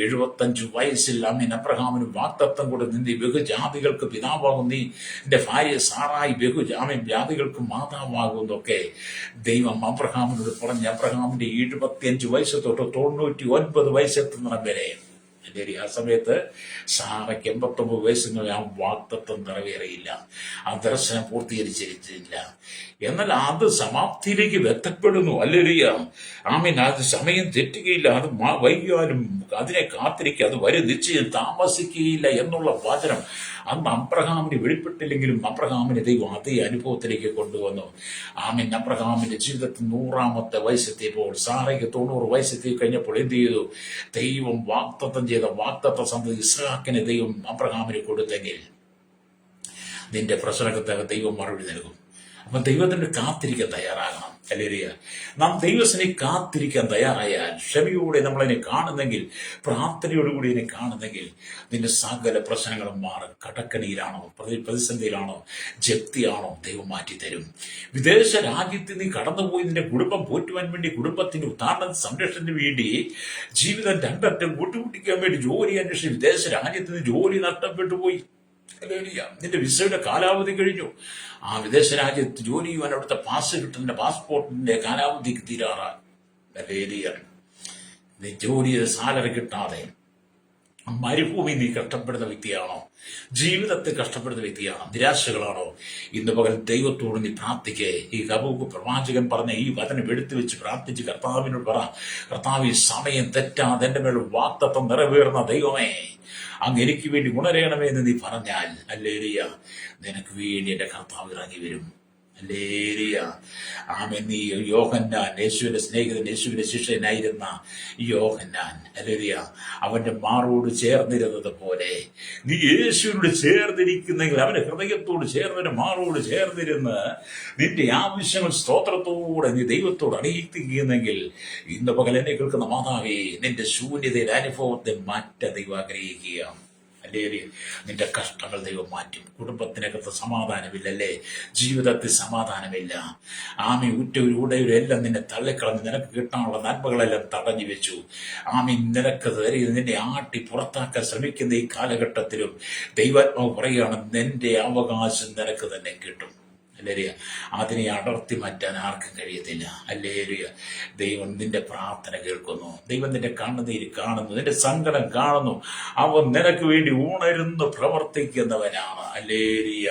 [SPEAKER 1] 75 വയസ്സിൽ അബ്രഹാമിന് വാഗ്ദത്തം കൊടുത്ത് നീ ബഹുജാതികൾക്ക് പിതാവാകും, നീ എന്റെ ഭാര്യ സാറായി ജാതികൾക്ക് മാതാവാകുന്നൊക്കെ ദൈവം അബ്രഹാമിനോട് പറഞ്ഞ് അബ്രഹാമിന്റെ 75 വയസ്സ് തൊട്ട് 99 വയസ്സെത്തുന്ന വരെ ശരി, ആ സമയത്ത് സാറയ്ക്ക് 89 വയസ്സെങ്കിൽ ആ വാഗ്ദത്തം നിറവേറിയില്ല, ആ ദർശനം പൂർത്തീകരിച്ചിരിച്ചില്ല. എന്നാൽ അത് സമാപ്തിയിലേക്ക് എത്തപ്പെടുന്നു. ഹല്ലേലൂയ, ആമേൻ. അത് സമയം തെറ്റുകയില്ല, അത് വൈകിയാലും അതിനെ കാത്തിരിക്കുക, അത് വരും, നിശ്ചയം താമസിക്കുകയില്ല എന്നുള്ള വചനം അന്ന് അബ്രഹാമിന് വെളിപ്പെട്ടില്ലെങ്കിലും അബ്രഹാമിനെ ദൈവം അതേ അനുഭവത്തിലേക്ക് കൊണ്ടുവന്നു. ആമേൻ. അബ്രഹാമിന്റെ ജീവിതത്തിൽ 100-ാമത്തെ വയസ്സെത്തിയപ്പോൾ, സാറയ്ക്ക് 90 വയസ്സെത്തി കഴിഞ്ഞപ്പോൾ എന്ത് ചെയ്തു? ദൈവം വാഗ്ദത്തം ചെയ്ത വാഗ്ദത്ത സന്തതി ഇസ്ഹാക്കിനെ ദൈവം അബ്രഹാമിന് കൊടുത്തെങ്കിൽ നിന്റെ പ്രശ്നങ്ങൾക്ക് ദൈവം മറുപടി നൽകും. അപ്പൊ ദൈവത്തിന് കാത്തിരിക്കാൻ തയ്യാറാകണം. ഹല്ലേലൂയ. നാം ദൈവത്തിനെ കാത്തിരിക്കാൻ തയ്യാറായാൽ, ക്ഷമയോടെ നമ്മളതിനെ കാണുന്നെങ്കിൽ, പ്രാർത്ഥനയോടുകൂടി ഇതിനെ കാണുന്നെങ്കിൽ, നിന്റെ സകല പ്രശ്നങ്ങളും മാറും. കടക്കണിയിലാണോ, പ്രതിസന്ധിയിലാണോ, ജപ്തിയാണോ, ദൈവം മാറ്റിത്തരും. വിദേശ രാജ്യത്ത് നീ കടന്നുപോയി നിന്റെ കുടുംബം പോറ്റുവാൻ വേണ്ടി, കുടുംബത്തിന്റെ ഉദ്ധാരണ സംരക്ഷണത്തിന് വേണ്ടി, ജീവിതം രണ്ടറ്റം കൂട്ടുകൂട്ടിക്കാൻ വേണ്ടി ജോലി അന്വേഷിച്ച് വിദേശ രാജ്യത്ത് നിന്ന് ജോലി നഷ്ടപ്പെട്ടു പോയി. നിന്റെ വിസയുടെ കാലാവധി കഴിഞ്ഞു. ആ വിദേശ രാജ്യത്ത് ജോലി ചെയ്യുവാൻ അവിടുത്തെ പാസ്പോർട്ടിന്റെ കാലാവധിക്ക് തീരാറായി. നീ ജോലി ചെയ്ത് സാലറി കിട്ടാതെ മരുഭൂമി നീ കഷ്ടപ്പെടുന്ന വ്യക്തിയാണോ? ജീവിതത്തിൽ കഷ്ടപ്പെടുന്ന വ്യക്തിയാണോ? നിരാശകളാണോ? ഇന്ന് പകൽ ദൈവത്തോട് നീ പ്രാർത്ഥിക്കേ. ഈ ഹബൂഖ് പ്രവാചകൻ പറഞ്ഞ ഈ വചനം എടുത്തു വെച്ച് പ്രാർത്ഥിച്ച് കർത്താവിനോട് പറ, കർത്താവ്, ഈ സമയം തെറ്റാതെ എന്റെ മേൽ വാഗ്ദത്തം നിറവേറുന്ന ദൈവമേ, അങ്ങ് എനിക്ക് വേണ്ടി ഉണരണമേ എന്ന് നീ പറഞ്ഞാൽ, ഹല്ലേലൂയ, നിനക്ക് വേണ്ടി എന്റെ കർത്താവ് ഇറങ്ങി വരും. ഹല്ലേലൂയ, ആമേൻ. നീ യോഹന്നാൻ, യേശുവിന്റെ സ്നേഹിതൻ, യേശുവിന്റെ ശിഷ്യനായിരുന്ന യോഹന്നാൻ, ഹല്ലേലൂയ, അവന്റെ മാറോട് ചേർന്നിരുന്നത് പോലെ നീ യേശുവിനോട് ചേർന്നിരിക്കുന്നെങ്കിൽ, അവന്റെ ഹൃദയത്തോട് ചേർന്നവന്റെ മാറോട് ചേർന്നിരുന്ന് നിന്റെ ആവശ്യങ്ങൾ സ്തോത്രത്തോടെ നീ ദൈവത്തോട് അറിയിക്കുകയെന്നെങ്കിൽ, ഇന്ന് പകൽ എന്നെ കേൾക്കുന്ന മാതാവേ, നിന്റെ ശൂന്യതയുടെ അനുഭവത്തെ മാറ്റാൻ ദൈവം ആഗ്രഹിക്കുക. നിന്റെ കഷ്ടങ്ങൾ ദൈവം മാറ്റും. കുടുംബത്തിനകത്ത് സമാധാനമില്ലല്ലേ? ജീവിതത്തിൽ സമാധാനമില്ല. ആമി ഉറ്റവരും എല്ലാം നിന്നെ തള്ളിക്കളഞ്ഞ് നിനക്ക് കിട്ടാനുള്ള നന്മകളെല്ലാം തടഞ്ഞു വെച്ചു. ആമി നിനക്ക് നിന്നെ ആട്ടി പുറത്താക്കാൻ ശ്രമിക്കുന്ന ഈ കാലഘട്ടത്തിലും ദൈവാത്മാവ് പറയുകയാണ്, നിന്റെ അവകാശം നിനക്ക് തന്നെ കിട്ടും. ഹല്ലേലൂയ. അതിനെ അടർത്തി മാറ്റാൻ ആർക്കും കഴിയത്തില്ല. ഹല്ലേലൂയ. ദൈവം നിന്റെ പ്രാർത്ഥന കേൾക്കുന്നു. ദൈവം നിന്റെ കണ്ണുനീര് കാണുന്നു, നിന്റെ സങ്കടം കാണുന്നു. അവൻ നിനക്ക് വേണ്ടി ഉണരുന്ന് പ്രവർത്തിക്കുന്നവനാണ്. ഹല്ലേലൂയ.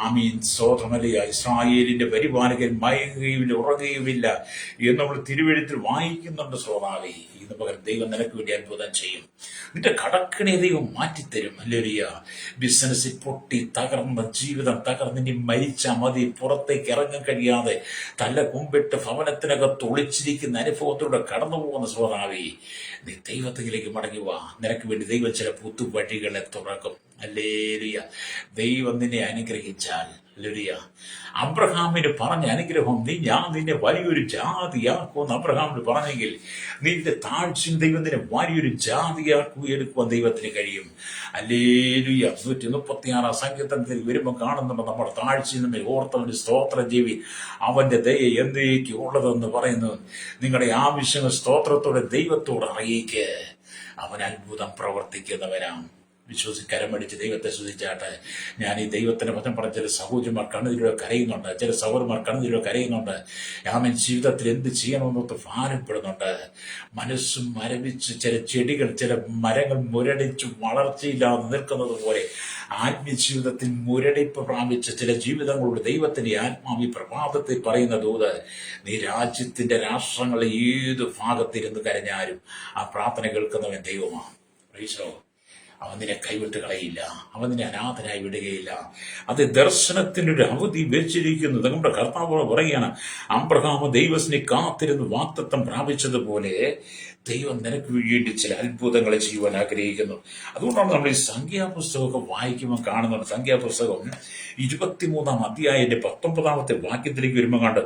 [SPEAKER 1] ആമീൻ. സ്തോത്രമല്ലിയ. ഇസ്രായേലിന്റെ പരിപാലകൻ മയങ്ങുകയുമില്ല, ഉറങ്ങുകയുമില്ല എന്ന് നമ്മൾ തിരുവെഴുത്തിൽ വായിക്കുന്നുണ്ട്. ശ്രോതാവേ, ഇന്ന് പകരം ദൈവം നിനക്ക് വേണ്ടി അത്ഭുതം ചെയ്യും. നിന്റെ കടക്കിനെ ദൈവം മാറ്റിത്തരും. ഹല്ലേലൂയ. ബിസിനസ്സിൽ പൊട്ടി തകർന്ന ജീവിതം തകർന്ന് ഇനി മരിച്ചാൽ മതി, പുറത്തേക്ക് ഇറങ്ങാൻ കഴിയാതെ തല കുമ്പിട്ട് ഭവനത്തിനകത്ത് ഒളിച്ചിരിക്കുന്ന അനുഭവത്തിലൂടെ കടന്നു പോകുന്ന ശ്രോതാവേ, നീ ദൈവത്തിലേക്ക് മടങ്ങി വാ. നിനക്ക് വേണ്ടി ദൈവം ചില പുതുവഴികളെ തുറക്കും. ഹല്ലേലൂയ. ദൈവം നിന്നെ അനുഗ്രഹിച്ചാൽ, ഹല്ലേലൂയ, അബ്രഹാമിന് പറഞ്ഞ അനുഗ്രഹം, ഞാൻ നിന്നെ വലിയൊരു ജാതിയാക്കുമെന്ന് അബ്രഹാമിന് പറഞ്ഞെങ്കിൽ, നിന്റെ താഴ്ചയും ദൈവം നിന്നെ വലിയൊരു ജാതിയാക്കുവാൻ ദൈവത്തിന് കഴിയും. ഹല്ലേലൂയ. 136 സങ്കീർത്തനത്തിൽ വരുമ്പോൾ കാണുന്നുണ്ട്, നമ്മുടെ താഴ്ചയിൽ നിന്ന് ഓർത്തവന് സ്തോത്രം ജീവി, അവന്റെ ദയ എന്നേക്കും ഉള്ളതെന്ന് പറയുന്നു. നിങ്ങളുടെ ആവശ്യങ്ങൾ സ്തോത്രത്തോടെ ദൈവത്തോട് അറിയിക്ക്. അവൻ അത്ഭുതം പ്രവർത്തിക്കുന്നവനാണ്. കരമടിച്ച് ദൈവത്തെ സ്തുതിച്ചാട്ടെ. ഞാൻ ഈ ദൈവത്തിന്റെ വചനം പറഞ്ഞ ചില സഹോദരിമാർ കണ്ണുതിലൂടെ കരയുന്നുണ്ട്, ചില സഹോദരന്മാർ കണ്ണുതിലൂടെ കരയുന്നുണ്ട്. ആമേൻ. ജീവിതത്തിൽ എന്ത് ചെയ്യണമെന്നൊത്ത് ഭാരപ്പെടുന്നുണ്ട്. മനസ്സും മരവിച്ച് ചില ചെടികൾ, ചില മരങ്ങൾ മുരടിച്ച് വളർച്ചയില്ലാതെ നിൽക്കുന്നത് പോലെ ആത്മീയ ജീവിതത്തിൽ മുരടിപ്പ് പ്രാപിച്ച ചില ജീവിതങ്ങളുടെ ദൈവത്തിന്റെ ആത്മാവി പ്രഭാതത്തിൽ പറയുന്ന ദൂത്, നീ രാജ്യത്തിന്റെ രാഷ്ട്രങ്ങളെ ഏത് ഭാഗത്തിരുന്ന് കരഞ്ഞാലും ആ പ്രാർത്ഥന കേൾക്കുന്നവൻ ദൈവമാണ്. അവൻ നിന്നെ കൈവിട്ട് കളയില്ല, അവൻ നിന്നെ അനാഥനായി വിടുകയില്ല. അത് ദർശനത്തിനൊരു അവധി വെച്ചിരിക്കുന്നു. നമ്മുടെ കർത്താവ് പറയുകയാണ്, അബ്രഹാം ദൈവത്തിനെ കാത്തിരുന്ന് വാഗ്ദത്തം പ്രാപിച്ചതുപോലെ ദൈവം നിനക്ക് വേണ്ടി ചില അത്ഭുതങ്ങളെ ചെയ്യുവാൻ ആഗ്രഹിക്കുന്നു. അതുകൊണ്ടാണ് നമ്മൾ ഈ സംഖ്യാപുസ്തകമൊക്കെ വായിക്കുമ്പോൾ കാണുന്നത്. സംഖ്യാപുസ്തകം 23-ാം അധ്യായത്തിന്റെ 19-ാമത്തെ വാക്യത്തിലേക്ക് വരുമ്പോൾ കണ്ട്,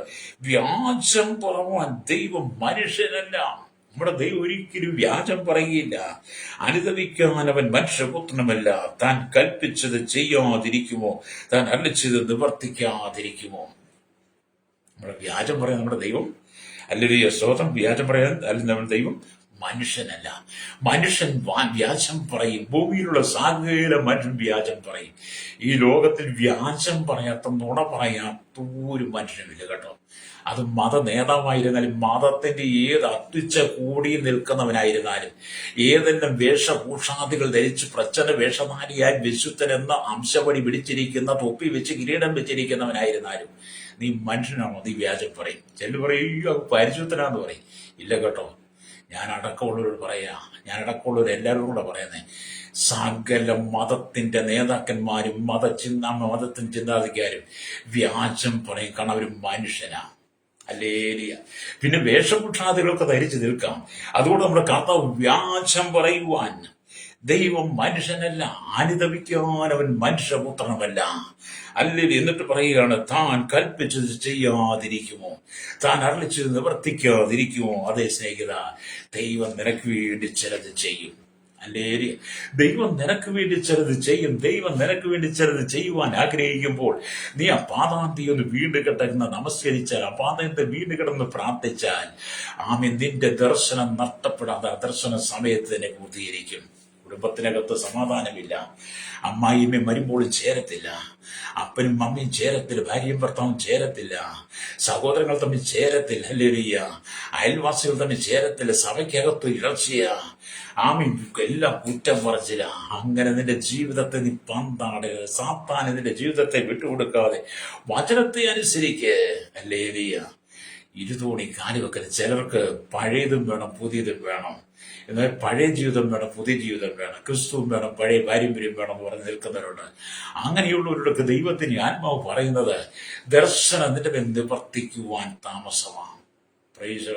[SPEAKER 1] വ്യാജം പറയുവാൻ ദൈവം മനുഷ്യനല്ല. നമ്മുടെ ദൈവം ഒരിക്കലും വ്യാജം പറയുകയില്ല. അനുദപിക്കാൻ അവൻ മനുഷ്യപുത്രനുമല്ല. താൻ കൽപ്പിച്ചത് ചെയ്യാതിരിക്കുമോ? താൻ അരുളിച്ചത് നിവർത്തിക്കാതിരിക്കുമോ? നമ്മുടെ വ്യാജം പറയാൻ നമ്മുടെ ദൈവം അല്ലെങ്കിൽ സ്തോത്രം. വ്യാജം പറയാൻ അല്ലെങ്കിൽ നമ്മുടെ ദൈവം മനുഷ്യനല്ല. മനുഷ്യൻ വ്യാജം പറയും. ഭൂമിയിലുള്ള സകല മനുഷ്യൻ വ്യാജം പറയും. ഈ ലോകത്തിൽ വ്യാജം പറയാത്ത, നുണ പറയാത്ത ഒരു മനുഷ്യനില്ല കേട്ടോ. അത് മത നേതാവായിരുന്നാലും, മതത്തിന്റെ ഏത് അത്യുച്ച കൂടി നിൽക്കുന്നവനായിരുന്നാലും, ഏതെല്ലാം വേഷഭൂഷാദികൾ ധരിച്ച് പ്രച്ഛന്ന വേഷധാരിയായി വിശുദ്ധൻ എന്ന അംശപടി പിടിച്ചിരിക്കുന്ന, തൊപ്പി വെച്ച് കിരീടം വെച്ചിരിക്കുന്നവനായിരുന്നാലും, നീ മനുഷ്യനാണോ? നീ വ്യാജം പറയും. ചെല്ലു പറയും പരിശുദ്ധനാന്ന് പറയും. ഇല്ല കേട്ടോ, ഞാൻ അടക്കമുള്ളവരോട് പറയാ, ഞാൻ അടക്കമുള്ളവർ എല്ലാവരും കൂടെ പറയുന്നേ, സകല മതത്തിന്റെ നേതാക്കന്മാരും മതത്തിന് ചിന്താധികാരും വ്യാജം പറയും. കാരണം അവർ മനുഷ്യനാ. അല്ലേലിയ. പിന്നെ വേഷഭൂഷാദികളൊക്കെ ധരിച്ചു നിൽക്കാം. അതുകൊണ്ട് നമ്മുടെ കർത്താവ് വ്യാജം പറയുവാൻ, ദൈവം മനുഷ്യനല്ല, അനുതപിക്കാൻ അവൻ മനുഷ്യപുത്രനുമല്ല. അല്ലെങ്കിൽ എന്നിട്ട് പറയുകയാണ്, താൻ കൽപ്പിച്ചത് ചെയ്യാതിരിക്കുമോ, താൻ അരളിച്ചത് നിവർത്തിക്കാതിരിക്കുമോ? അതേ സ്നേഹിത, ദൈവം നിനക്ക് വേണ്ടി ചിലത് ചെയ്യും. അല്ലേരി, ദൈവം നിനക്ക് വേണ്ടി ചിലത് ചെയ്യും. ദൈവം നിനക്ക് വേണ്ടി ചിലത് ചെയ്യുവാൻ ആഗ്രഹിക്കുമ്പോൾ നീ ആ പാതാന്തി ഒന്ന് വീണ്ടും കിടന്ന് നമസ്കരിച്ചാൽ, ആ പാതാന്തി വീണ്ടും കിടന്ന് പ്രാർത്ഥിച്ചാൽ, ആമേൻ, നിന്റെ ദർശനം നഷ്ടപ്പെടാതെ ആ ദർശന സമയത്ത് തന്നെ പൂർത്തീകരിക്കും. കുടുംബത്തിനകത്ത് സമാധാനമില്ല, അമ്മായിയമ്മയും വരുമ്പോഴും ചേരത്തില്ല, അപ്പനും അമ്മയും ചേരത്തില്ല, ഭാര്യയും ഭർത്താവും ചേരത്തില്ല, സഹോദരങ്ങൾ തമ്മിൽ ചേരത്തില്ല, ഹല്ലേലൂയ, അയൽവാസികൾ തമ്മിൽ ചേരത്തില്ല, സഭയ്ക്കകത്ത് ഇഴർച്ചയ, ആമീൻ, എല്ലാം കുറ്റം പറച്ചില്ല. അങ്ങനെ നിന്റെ ജീവിതത്തെ നീ പന്താടുക. സാത്താൻ നിന്റെ ജീവിതത്തെ വിട്ടുകൊടുക്കാതെ വചനത്തെ അനുസരിക്ക്. ഹല്ലേലൂയ. ഇരുതോണി കാലുവെക്കൽ. ചിലർക്ക് പഴയതും വേണം പുതിയതും വേണം. എന്നാൽ പഴയ ജീവിതം വേണം, പുതിയ ജീവിതം വേണം, ക്രിസ്തുവും വേണം, പഴയ പാരമ്പര്യം വേണം എന്ന് പറഞ്ഞ് നിൽക്കുന്നവരുണ്ട്. അങ്ങനെയുള്ളവരുടെ ദൈവത്തിന് ആത്മാവ് പറയുന്നത്, ദർശനം നിന്റെ മേൽ നിവർത്തിക്കുവാൻ താമസമാണ്. പ്രൈസ്.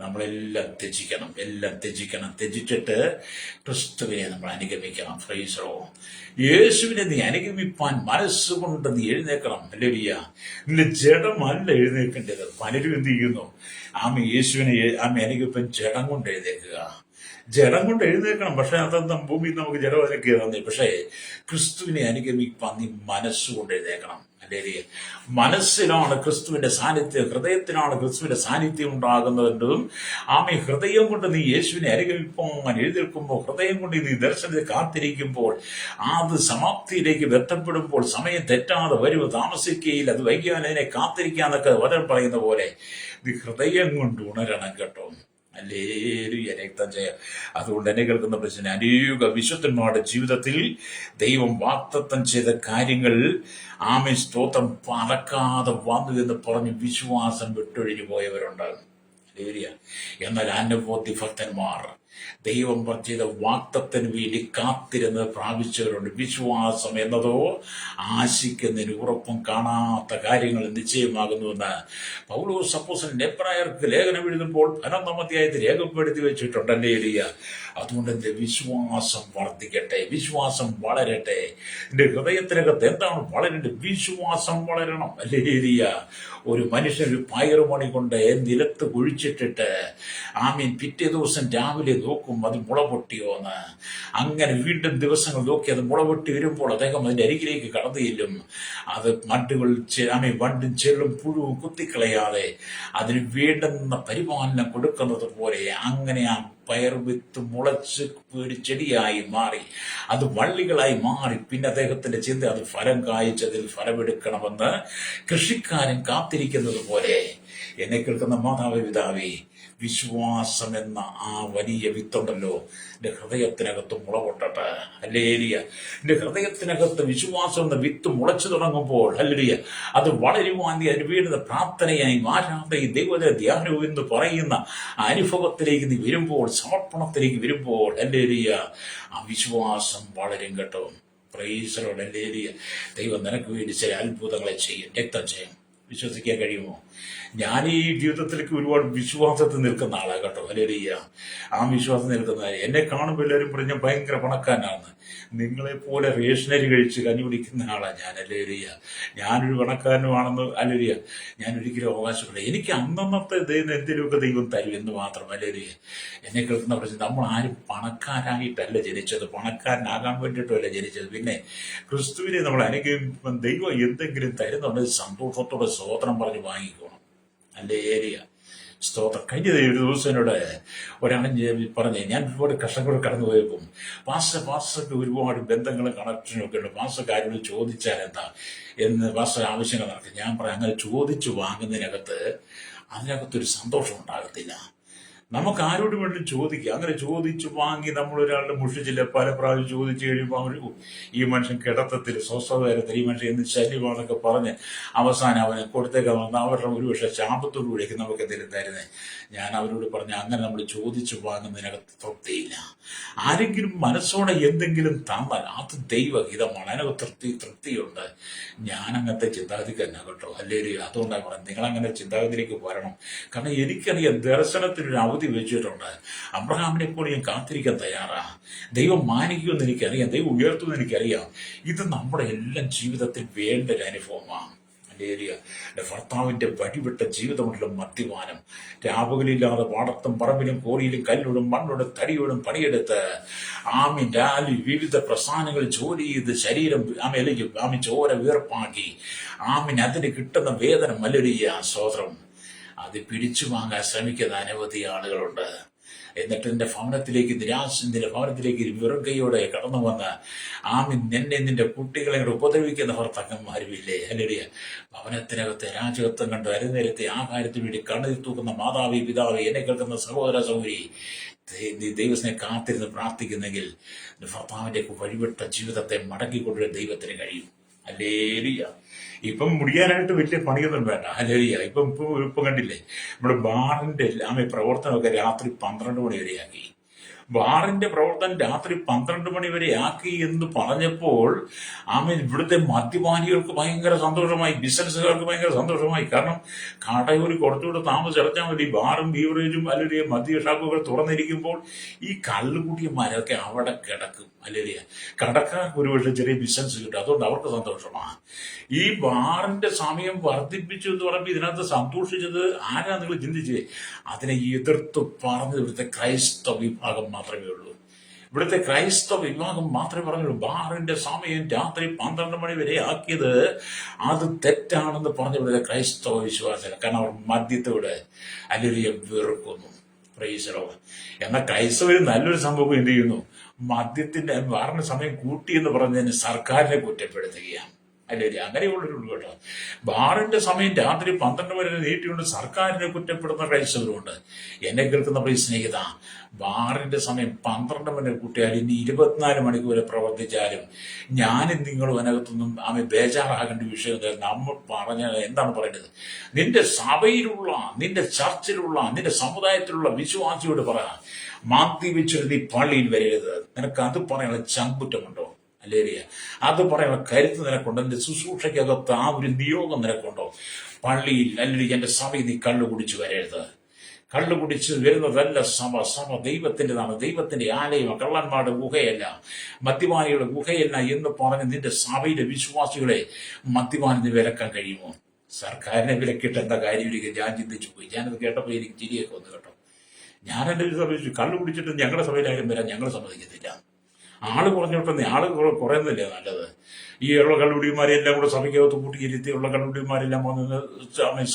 [SPEAKER 1] നമ്മളെല്ലാം ത്യജിക്കണം, എല്ലാം ത്യജിക്കണം. ത്യജിച്ചിട്ട് ക്രിസ്തുവിനെ നമ്മൾ അനുഗമിക്കണം. പ്രൈസോ. യേശുവിനെ നീ അനുഗമിപ്പാൻ മനസ്സുകൊണ്ട് നീ എഴുന്നേക്കണം. ഹല്ലേലൂയ. നിന്റെ ജഡമല്ല എഴുന്നേൽക്കേണ്ടത്. പലരും എന്ത് ചെയ്യുന്നു? യേശുവിനെ അനുഗമിപ്പാൻ ജഡം കൊണ്ട് എഴുന്നേൽക്കുക. ജഡം കൊണ്ട് എഴുന്നേൽക്കണം. പക്ഷെ അതെന്താ, ഭൂമിയിൽ നമുക്ക് ജഡം അതൊക്കെ തന്നെ. പക്ഷേ ക്രിസ്തുവിനെ അനുഗമിപ്പാൻ നീ മനസ്സുകൊണ്ട് എഴുന്നേൽക്കണം. ഹല്ലേലൂയ. മനസ്സിലാണ് ക്രിസ്തുവിന്റെ സാന്നിധ്യം, ഹൃദയത്തിനാണ് ക്രിസ്തുവിന്റെ സാന്നിധ്യം ഉണ്ടാകുന്നതെന്നും, ഹൃദയം കൊണ്ട് നീ യേശുവിനെ അനുഗമിപ്പാൻ എഴുന്നേൽക്കുമ്പോൾ, ഹൃദയം കൊണ്ട് നീ ദർശനത്തെ കാത്തിരിക്കുമ്പോൾ, അത് സമാപ്തിയിലേക്ക് ബന്ധപ്പെടുമ്പോൾ സമയം തെറ്റാതെ വരും, താമസിക്കുകയില്ല. അത് വൈകാൻ അതിനെ കാത്തിരിക്കാന്നൊക്കെ വചനം പറയുന്ന പോലെ നീ ഹൃദയം കൊണ്ട് ഉണരണം കേട്ടോ. ഹല്ലേലൂയ. രക്തം ചെയ്യാം. അതുകൊണ്ട് എന്നെ കേൾക്കുന്ന പ്രശ്നം, അനേക വിശുദ്ധന്മാരുടെ ജീവിതത്തിൽ ദൈവം വാഗ്ദത്തം ചെയ്ത കാര്യങ്ങൾ സ്തോത്രം പറക്കാതെ വന്നു എന്ന് പറഞ്ഞ് വിശ്വാസം വിട്ടൊഴിഞ്ഞു പോയവരുണ്ട്. എന്നാൽ അനുഭൂതി ഭക്തന്മാർ ദൈവം ചെയ്ത വാഗ്ദത്തത്തിന് വേണ്ടി കാത്തിരുന്ന് പ്രാപിച്ചവരുണ്ട്. വിശ്വാസം എന്നതോ ആശിക്കുന്നതിന് ഉറപ്പും കാണാത്ത കാര്യങ്ങൾ നിശ്ചയമാകുന്നുവെന്ന് പൗലോസ് അപ്പോസ്തലൻ എബ്രായർക്ക് ലേഖനം എഴുതുമ്പോൾ 11-ാം അധ്യായത്തിൽ രേഖപ്പെടുത്തി വെച്ചിട്ടുണ്ട്. ഹല്ലേലൂയ. അതുകൊണ്ട് എന്റെ വിശ്വാസം വർദ്ധിക്കട്ടെ, വിശ്വാസം വളരട്ടെ. എന്റെ ഹൃദയത്തിനകത്ത് എന്താണ് വളരേണ്ടത്? വിശ്വാസം വളരണം. ഹല്ലേലൂയ. ഒരു മനുഷ്യൻ ഒരു പയറുമണി കൊണ്ട് നിലത്ത് കുഴിച്ചിട്ടിട്ട് പിറ്റേ ദിവസം രാവിലെ നോക്കും അത് മുള പൊട്ടിയോന്ന്. അങ്ങനെ വീണ്ടും ദിവസങ്ങൾ നോക്കി അത് മുള പൊട്ടി വരുമ്പോൾ അദ്ദേഹം അതിന്റെ അരികിലേക്ക് കടന്നു ചെല്ലും. അത് മണ്ടുകൾ വണ്ടും ചെള്ളും പുഴുവും കുത്തിക്കളയാതെ അതിന് വേണ്ടുന്ന പരിപാലനം കൊടുക്കുന്നത് പോലെ അങ്ങനെ ആ പയർ വിത്ത് മുളച്ച് ഒരു ചെടിയായി മാറി, അത് വള്ളികളായി മാറി. പിന്നെ അദ്ദേഹത്തിന്റെ ചിന്ത, അത് ഫലം കായ്ച്ചതിൽ ഫലമെടുക്കണമെന്ന് കൃഷിക്കാരൻ കാത്തിരിക്കുന്നത് പോലെ എന്നെ കേൾക്കുന്ന മാതാവേ, പിതാവേ, വിശ്വാസം എന്ന ആ വലിയ വിത്തുണ്ടല്ലോ എന്റെ ഹൃദയത്തിനകത്ത് മുളപൊട്ടട്ടെ. ഹല്ലേലൂയ. എന്റെ ഹൃദയത്തിനകത്ത് വിശ്വാസം എന്ന വിത്ത് മുളച്ചു തുടങ്ങുമ്പോൾ, ഹല്ലേലൂയ, അത് വളരുവാൻ അതിന് വീണ്ടുന്ന പ്രാർത്ഥനയായി ആരാധന, ദൈവത്തെ ധ്യാനവും എന്ന് പറയുന്ന അനുഭവത്തിലേക്ക് നീ വരുമ്പോൾ, സമർപ്പണത്തിലേക്ക് വരുമ്പോൾ, ഹല്ലേലൂയ, ആ വിശ്വാസം വളരും കേട്ടോ. Praise Lord. ഹല്ലേലൂയ. ദൈവം നിനക്ക് വേണ്ടി ചില അത്ഭുതങ്ങളെ ചെയ്യും. രക്തം ചെയ്യും. വിശ്വസിക്കാൻ കഴിയുമോ? ഞാൻ ഈ ജീവിതത്തിലേക്ക് ഒരുപാട് വിശ്വാസത്തിൽ നിൽക്കുന്ന ആളാണ് കേട്ടോ. ഹല്ലേലൂയ. ആ വിശ്വാസം നിൽക്കുന്ന എന്നെ കാണുമ്പോൾ എല്ലാവരും പറഞ്ഞ ഭയങ്കര പണക്കാരനാണ്. നിങ്ങളെ പോലെ റേഷനരി കഴിച്ച് കഞ്ഞി പിടിക്കുന്ന ആളാണ് ഞാൻ. ഹല്ലേലൂയ. ഞാനൊരു പണക്കാരനുമാണെന്ന് ഹല്ലേലൂയ ഞാൻ ഒരിക്കലും അവകാശപ്പെടില്ല. എനിക്ക് അന്നന്നത്തെ എന്തെങ്കിലുമൊക്കെ ദൈവം തരും എന്ന് മാത്രം. ഹല്ലേലൂയ. എന്നെ കേൾക്കുന്ന പ്രശ്നം, നമ്മൾ ആരും പണക്കാരായിട്ടല്ല ജനിച്ചത്, പണക്കാരനാകാൻ വേണ്ടിയിട്ടല്ല ജനിച്ചത്. പിന്നെ ക്രിസ്തുവിനെ നമ്മൾ അനുഗ്രഹിക്കുമ്പോൾ ദൈവം എന്തെങ്കിലും തരുന്നുണ്ടെങ്കിൽ സന്തോഷത്തോടെ സ്തോത്രം പറഞ്ഞ് വാങ്ങിക്കണം. ഹല്ലേലൂയ. സ്തോത്രം. കഴിഞ്ഞ ഒരു ദിവസം എന്നോട് ഒരാളെ പറഞ്ഞേ, ഞാൻ ഒരുപാട് കഷ്ടപ്പെട്ട് കടന്നു പോയപ്പം പാസ്റ്റർക്ക് ഒരുപാട് ബന്ധങ്ങളും കണക്ഷനും ഒക്കെ ഉണ്ട്, പാസ്റ്റർക്ക് ആരോട് ചോദിച്ചാൽ എന്താ എന്ന് പാസ്റ്റർ ആവശ്യങ്ങൾ നടക്കും. ഞാൻ പറയാം, അങ്ങനെ ചോദിച്ചു അതിനകത്തൊരു സന്തോഷം ഉണ്ടാകത്തില്ല. നമുക്ക് ആരോടും വേണ്ടി ചോദിക്കുക. അങ്ങനെ ചോദിച്ചു വാങ്ങി നമ്മളൊരാളുടെ മുഷിച്ചില്ല, പല പ്രാവശ്യം ചോദിച്ചു കഴിയുമ്പോൾ ഈ മനുഷ്യൻ കിടത്തത്തിൽ സ്വസ്ഥത തരത്തിൽ, ഈ മനുഷ്യൻ എന്ന് ശല്യമാണെന്നൊക്കെ പറഞ്ഞ് അവസാനം അവനെ കൊടുത്തേക്കാൻ വന്ന അവരുടെ ഒരുപക്ഷെ ശാപത്തോടുകൂടിയൊക്കെ നമുക്ക് എന്തെങ്കിലും തരുന്നേ. ഞാൻ അവരോട് പറഞ്ഞ, അങ്ങനെ നമ്മൾ ചോദിച്ചു വാങ്ങുന്നതിനകത്ത് തൃപ്തിയില്ല. ആരെങ്കിലും മനസ്സോടെ എന്തെങ്കിലും തന്നാൽ അത് ദൈവഹിതമാണ്, അതിനകത്ത് തൃപ്തിയുണ്ട്. ഞാൻ അങ്ങനത്തെ ചിന്താഗതിക്കല്ല കേട്ടോ, അല്ലെങ്കിൽ അതുകൊണ്ടാണ് പറഞ്ഞത് നിങ്ങളങ്ങനെ ചിന്താഗതിയിലേക്ക് വരണം. കാരണം എനിക്കറിയാം, ദർശനത്തിനൊരു അവധി വെച്ചിട്ടുണ്ട്. അബ്രഹാമിനെ പോലെ ഞാൻ കാത്തിരിക്കാൻ തയ്യാറാ. ദൈവം മാനിക്കുമെന്ന് എനിക്കറിയാം, ദൈവം ഉയർത്തുമെന്ന് എനിക്കറിയാം. ഇത് നമ്മുടെ എല്ലാം ജീവിതത്തിൽ വേണ്ട ഒരു അനുഭവമാണ്. ഭർത്താവിന്റെ വഴിവിട്ട ജീവിതമുള്ള മദ്യപാനം, രാവുകളില്ലാതെ പാടത്തും പറമ്പിലും കോറിയിലും കല്ലോടും മണ്ണോടും തടിയോടും പണിയെടുത്ത് വിവിധ പ്രസ്ഥാനങ്ങൾ ജോലി ചെയ്ത് ശരീരം ചോര വീർപ്പാക്കി അതിന് കിട്ടുന്ന വേദന മലരിയ സ്വതന്ത്രം അത് പിടിച്ചു വാങ്ങാൻ ശ്രമിക്കുന്ന അനവധി ആളുകളുണ്ട്. എന്നിട്ട് നിന്റെ ഭവനത്തിലേക്ക് വെറും കൈയോടെ കടന്നു വന്ന് നിന്റെ കുട്ടികളെ ഉപദ്രവിക്കുന്ന ഭർത്താക്കന്മാരുമില്ലേ? അല്ലെങ്കിൽ ഭവനത്തിനകത്ത് രാജകത്വം കണ്ട് അരുന്നേരത്തെ ആഹാരത്തിന് വേണ്ടി കണ്ണു തൂക്കുന്ന മാതാവി പിതാവി, എന്നെ കേൾക്കുന്ന സഹോദര സഹോദരി, ദൈവത്തിനെ കാത്തിരുന്ന് പ്രാർത്ഥിക്കുന്നെങ്കിൽ ഭർത്താവിന്റെ വഴിവിട്ട ജീവിതത്തെ മടക്കിക്കൊണ്ടുവരാൻ ദൈവത്തിന് കഴിയും. ഹല്ലേലൂയ. ഇപ്പം മുടിയാനായിട്ട് വലിയ പണിയൊന്നും വേണ്ട. ഹല്ലേലൂയ. ഇപ്പം കണ്ടില്ലേ, നമ്മുടെ ബാറിന്റെ പ്രവർത്തനമൊക്കെ രാത്രി 12 മണി വരെയാക്കി. ബാറിന്റെ പ്രവർത്തനം രാത്രി 12 മണി വരെ ആക്കി എന്ന് പറഞ്ഞപ്പോൾ ഇവിടുത്തെ മദ്യപാനികൾക്ക് ഭയങ്കര സന്തോഷമായി, ബിസിനസ്സുകാർക്ക് ഭയങ്കര സന്തോഷമായി. കാരണം കാട്ടയൂർ കുറച്ചുകൂടെ താമസിച്ചടച്ചാൽ മതി, ബാറും ബീവറേജും അല്ലെങ്കിൽ മദ്യ ഷാപ്പുകൾ തുറന്നിരിക്കുമ്പോൾ ഈ കള്ളുകുടിയന്മാരൊക്കെ അവിടെ കിടക്കും. അല്ലെങ്കിൽ കടക്കാർക്ക് ഒരുപക്ഷെ ചെറിയ ബിസിനസ് കിട്ടും, അതുകൊണ്ട് അവർക്ക് സന്തോഷമാണ്. ഈ ബാറിന്റെ സമയം വർദ്ധിപ്പിച്ചു എന്ന് പറയുമ്പോൾ ഇതിനകത്ത് സന്തോഷിച്ചത് ആരാ നിങ്ങൾ ചിന്തിച്ചേ? അതിനെ എതിർത്ത് പറഞ്ഞത് ഇവിടുത്തെ ക്രൈസ്തവ വിഭാഗം മാത്രമേ ഉള്ളൂ. ഇവിടുത്തെ ക്രൈസ്തവ വിഭാഗം മാത്രമേ പറഞ്ഞുള്ളൂ. ബാറിന്റെ സമയം രാത്രി 12 മണി വരെ ആക്കിയത് അത് തെറ്റാണെന്ന് പറഞ്ഞ ഇവിടുത്തെ ക്രൈസ്തവ വിശ്വാസം. കാരണം അവർ മദ്യത്തോട് അല്ലെങ്കിൽ വെറുക്കുന്നു. എന്നാൽ ക്രൈസ്തവർ നല്ലൊരു സംഭവം എന്ത് ചെയ്യുന്നു? മദ്യത്തിന്റെ ബാറിന്റെ സമയം കൂട്ടി എന്ന് പറഞ്ഞതിന് സർക്കാരിനെ കുറ്റപ്പെടുത്തുകയാണ്. അല്ലെങ്കിൽ അങ്ങനെയുള്ളൊരു കേട്ടോ. ബാറിന്റെ സമയം രാത്രി 12 വരെ നീട്ടിക്കൊണ്ട് സർക്കാരിനെ കുറ്റപ്പെടുന്ന ക്രൈസ്തവരുണ്ട്. എന്നെ കേൾക്കുന്ന പ്രിയ സ്നേഹിത, ബാറിന്റെ സമയം 12 മണി കൂട്ടിയാൽ ഇനി 24 മണിക്കൂർ വരെ പ്രവർത്തിച്ചാലും ഞാനും നിങ്ങളും അതിനകത്തൊന്നും ബേജാറാകേണ്ട വിഷയം. നമ്മൾ എന്താണ് പറയുന്നത്? നിന്റെ സഭയിലുള്ള, നിന്റെ ചർച്ചിലുള്ള, നിന്റെ സമുദായത്തിലുള്ള വിശ്വാസിയോട് പറ, മാറ്റി വെച്ചെഴുതി പള്ളിയിൽ വരരുത്. നിനക്ക് അത് പറയാനുള്ള ചങ്കുറ്റമുണ്ടോ? അല്ലേരിയ അത് പറയാനുള്ള കരുത്ത് നിനക്കുണ്ടോ? എന്റെ ശുശ്രൂഷയ്ക്കകത്ത് ഒരു നിയോഗം നിനക്കുണ്ടോ? പള്ളിയിൽ അല്ലെങ്കിൽ എന്റെ സഭയിൽ നീ കള്ളു കുടിച്ചു വരരുത്. കള്ളു കുടിച്ച് വരുന്നതല്ല സഭ ദൈവത്തിൻ്റെതാണ്, ദൈവത്തിന്റെ ആലയം, കള്ളന്മാരുടെ ഗുഹയല്ല, മദ്യപാനികളുടെ ഗുഹയല്ല എന്ന് പറഞ്ഞ് നിന്റെ സഭയിലെ വിശ്വാസികളെ മദ്യപാനിന് വിലക്കാൻ കഴിയുമോ? സർക്കാരിനെ വിലക്കിട്ട് എന്താ കാര്യം? ഞാൻ ചിന്തിച്ചു പോയി. ഞാനത് കേട്ടപ്പോൾ എനിക്ക് ചിരിയൊക്കെ വന്നു കേട്ടോ. ഞാൻ എൻ്റെ സഭയിൽ കള്ളു കുടിച്ചിട്ട് ഞങ്ങളുടെ സഭയിലായാലും വരാൻ ഞങ്ങൾ സമ്മതിക്കത്തില്ല. ആള് കുറഞ്ഞോട്ടെ, ആള് കുറയുന്നില്ലേ നല്ലത്? ഈ ഉള്ള കള്ളുപിടിമാരെല്ലാം കൂടെ സഭയ്ക്കകത്ത് കൂട്ടിയിരുത്തി ഉള്ള കള്ളുപിടിമാരെല്ലാം വന്ന്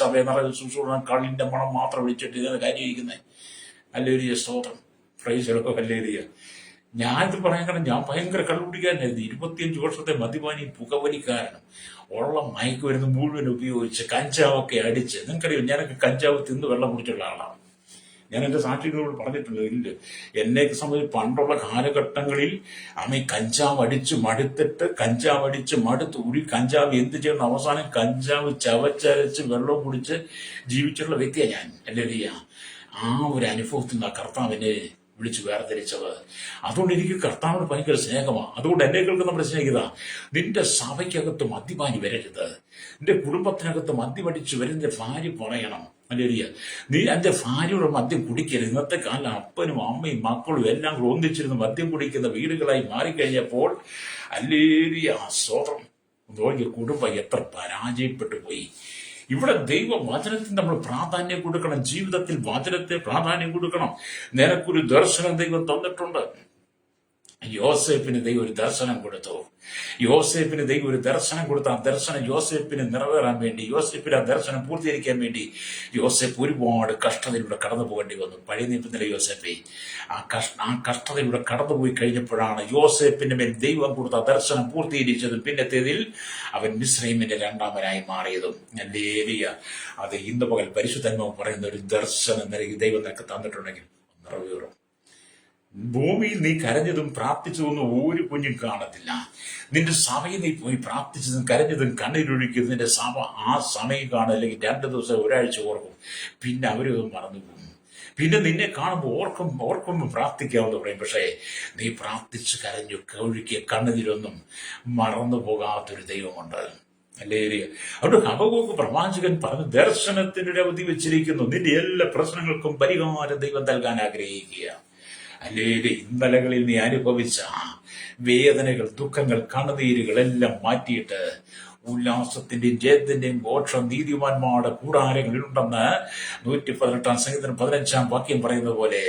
[SPEAKER 1] സഭയെ നിറയെ ശുശ്രൂഷ കള്ളിന്റെ മണം മാത്രം വിളിച്ചിട്ട് ഇതാണ് കാര്യമായിരിക്കുന്നത്. ഹല്ലേലൂയ, സ്തോത്രം, പ്രൈസ് ഹല്ലേലൂയ. ഞാനിത് പറയാൻ കാരണം ഞാൻ ഭയങ്കര കള്ളുപിടിക്കാരനായിരുന്നു. 25 വർഷത്തെ മദ്യപാനി, പുകവലിക്കാരനും, ഉള്ള മയക്കുമരുന്ന് മുഴുവൻ ഉപയോഗിച്ച് കഞ്ചാവൊക്കെ അടിച്ച്, നിങ്ങൾക്കറിയാം ഞാനൊക്കെ കഞ്ചാവ് തിന്ന് വെള്ളം കുടിച്ചുള്ള ആളാണ്. ഞാൻ എൻ്റെ സാക്ഷികളോട് പറഞ്ഞിട്ടുണ്ട്. ഇല്ല, എന്നെ സംബന്ധിച്ച് പണ്ടുള്ള കാലഘട്ടങ്ങളിൽ കഞ്ചാവ് അടിച്ച് മടുത്ത് ഒരു കഞ്ചാവ് എന്ത് ചെയ്യണം, അവസാനം കഞ്ചാവ് ചവച്ചരച്ച് വെള്ളം കുടിച്ച് ജീവിച്ചിട്ടുള്ള വ്യക്തിയാണ് ഞാൻ. അല്ലേലിയ, ആ ഒരു അനുഭവത്തിൽ നിന്നാണ് കർത്താവിനെ വിളിച്ച് വേർതിരിച്ചത്. അതുകൊണ്ട് എനിക്ക് കർത്താവിന് ഭയങ്കര സ്നേഹമാണ്. അതുകൊണ്ട് എന്നെ കേൾക്കുന്ന നമ്മുടെ സ്നേഹിത, നിന്റെ സഭയ്ക്കകത്ത് മദ്യപാനി വരരുത്. നിന്റെ കുടുംബത്തിനകത്ത് മദ്യമടിച്ച് വരുന്ന ഭാര്യ പറയണം, അല്ലേലിയ, നീ എൻ്റെ ഭാര്യയുടെ മദ്യം കുടിക്കരുത്. ഇന്നത്തെ കാലം അപ്പനും അമ്മയും മക്കളും എല്ലാം കൂടെ ഒന്നിച്ചിരുന്ന് മദ്യം കുടിക്കുന്ന വീടുകളായി മാറിക്കഴിഞ്ഞപ്പോൾ അല്ലേലിയ, സ്വതം നോക്കിയ കുടുംബം എത്ര പരാജയപ്പെട്ടു പോയി. ഇവിടെ ദൈവവചനത്തിന് നമ്മൾ പ്രാധാന്യം കൊടുക്കണം. ജീവിതത്തിൽ വചനത്തെ പ്രാധാന്യം കൊടുക്കണം. നിനക്കൊരു ദർശനം ദൈവം തന്നിട്ടുണ്ട്. യോസേപ്പിന് ദൈവം ഒരു ദർശനം കൊടുത്തു. യോസേപ്പിന് ദൈവം ഒരു ദർശനം കൊടുത്തു. ആ ദർശനം യോസേപ്പിന് നിറവേറാൻ വേണ്ടി, യോസേപ്പിന് ആ ദർശനം പൂർത്തീകരിക്കാൻ വേണ്ടി യോസേപ്പ് ഒരുപാട് കഷ്ടതയിലൂടെ കടന്നു പോകേണ്ടി വന്നു. പഴയ നിയമത്തിലെ യോസേപ്പെ ആ കഷ്ടതയിലൂടെ കടന്നുപോയി കഴിഞ്ഞപ്പോഴാണ് യോസേപ്പിന്റെ മേൽ ദൈവം കൊടുത്ത ദർശനം പൂർത്തീകരിച്ചതും പിന്നത്തേതിൽ അവൻ മിസ്രയീമിന്റെ രണ്ടാമനായി മാറിയതും. ഹല്ലേലൂയ. അത് ഇന്ന് പകൽ പരിശുദ്ധാത്മാവ് പറയുന്ന ഒരു ദർശനം നിനക്ക് ദൈവം നിനക്ക് തന്നിട്ടുണ്ടെങ്കിൽ നിറവേറും. ഭൂമിയിൽ നീ കരഞ്ഞതും പ്രാർത്ഥിച്ചതൊന്നും ഒരു കുഞ്ഞും കാണത്തില്ല. നിന്റെ സഭയിൽ നീ പോയി പ്രാർത്ഥിച്ചതും കരഞ്ഞതും കണ്ണീരൊഴുക്കിയതും നിന്റെ സഭ ആ സമയം കാണും, അല്ലെങ്കിൽ 2 ദിവസം ഒരാഴ്ച ഓർക്കും. പിന്നെ അവരൊന്നും മറന്നുപോകും. പിന്നെ നിന്നെ കാണുമ്പോൾ ഓർക്കുമ്പോൾ പ്രാർത്ഥിക്കാമെന്ന് പറയും. പക്ഷേ നീ പ്രാർത്ഥിച്ച് കരഞ്ഞു ഒഴുക്കിയ കണ്ണുനീരൊന്നും മറന്നു പോകാത്തൊരു ദൈവമുണ്ട്. ഹല്ലേലൂയ. അവിടെ ഹബക്കൂക്ക് പ്രവാചകൻ പറഞ്ഞു, ദർശനത്തിനൊരു അവധി വെച്ചിരിക്കുന്നു. നിന്റെ എല്ലാ പ്രശ്നങ്ങൾക്കും പരിഹാരം ദൈവം നൽകാൻ ആഗ്രഹിക്കുക. അല്ലെങ്കിൽ ഇന്നലകളിൽ നീ അനുഭവിച്ച വേദനകൾ, ദുഃഖങ്ങൾ, കണ്ണുനീരുകൾ എല്ലാം മാറ്റിയിട്ട് ഉല്ലാസത്തിന്റെയും ജയത്തിന്റെയും ഘോഷം നീതിമാന്മാരുടെ കൂടാരങ്ങളിലുണ്ടെന്ന് 118 സംഗീതം 15 വാക്യം പറയുന്നത് പോലെ,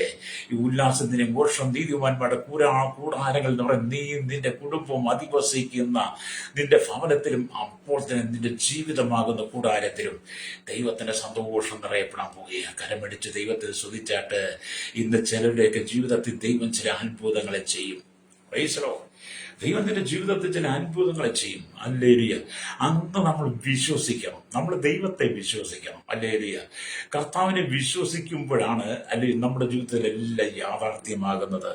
[SPEAKER 1] ഈ ഉല്ലാസത്തിന്റെയും ഘോഷം നീതിമാന്മാരുടെ കൂടാരങ്ങൾ എന്ന് പറയുന്നത് നീ നിന്റെ കുടുംബവും അധിവസിക്കുന്ന നിന്റെ ഭവനത്തിലും അപ്പോൾ തന്നെ നിന്റെ ജീവിതമാകുന്ന കൂടാരത്തിലും ദൈവത്തിന്റെ സന്തോഷം നിറയപ്പെടാൻ പോവുകയാണ്. കരമടിച്ച് ദൈവത്തെ സ്തുതിച്ചാട്ട് ഇന്ന് ചിലരുടെയൊക്കെ ജീവിതത്തിൽ ദൈവം ചില അത്ഭുതങ്ങളെ ചെയ്യും. Praise the Lord. ദൈവം നിന്റെ ജീവിതത്തിൽ ചില അത്ഭുതങ്ങളെ ചെയ്യും. ഹല്ലേലൂയ. അന്ന് നമ്മൾ വിശ്വസിക്കണം, നമ്മൾ ദൈവത്തെ വിശ്വസിക്കണം. ഹല്ലേലൂയ. കർത്താവിനെ വിശ്വസിക്കുമ്പോഴാണ് അല്ലെങ്കിൽ നമ്മുടെ ജീവിതത്തിൽ എല്ലാം യാഥാർത്ഥ്യമാകുന്നത്.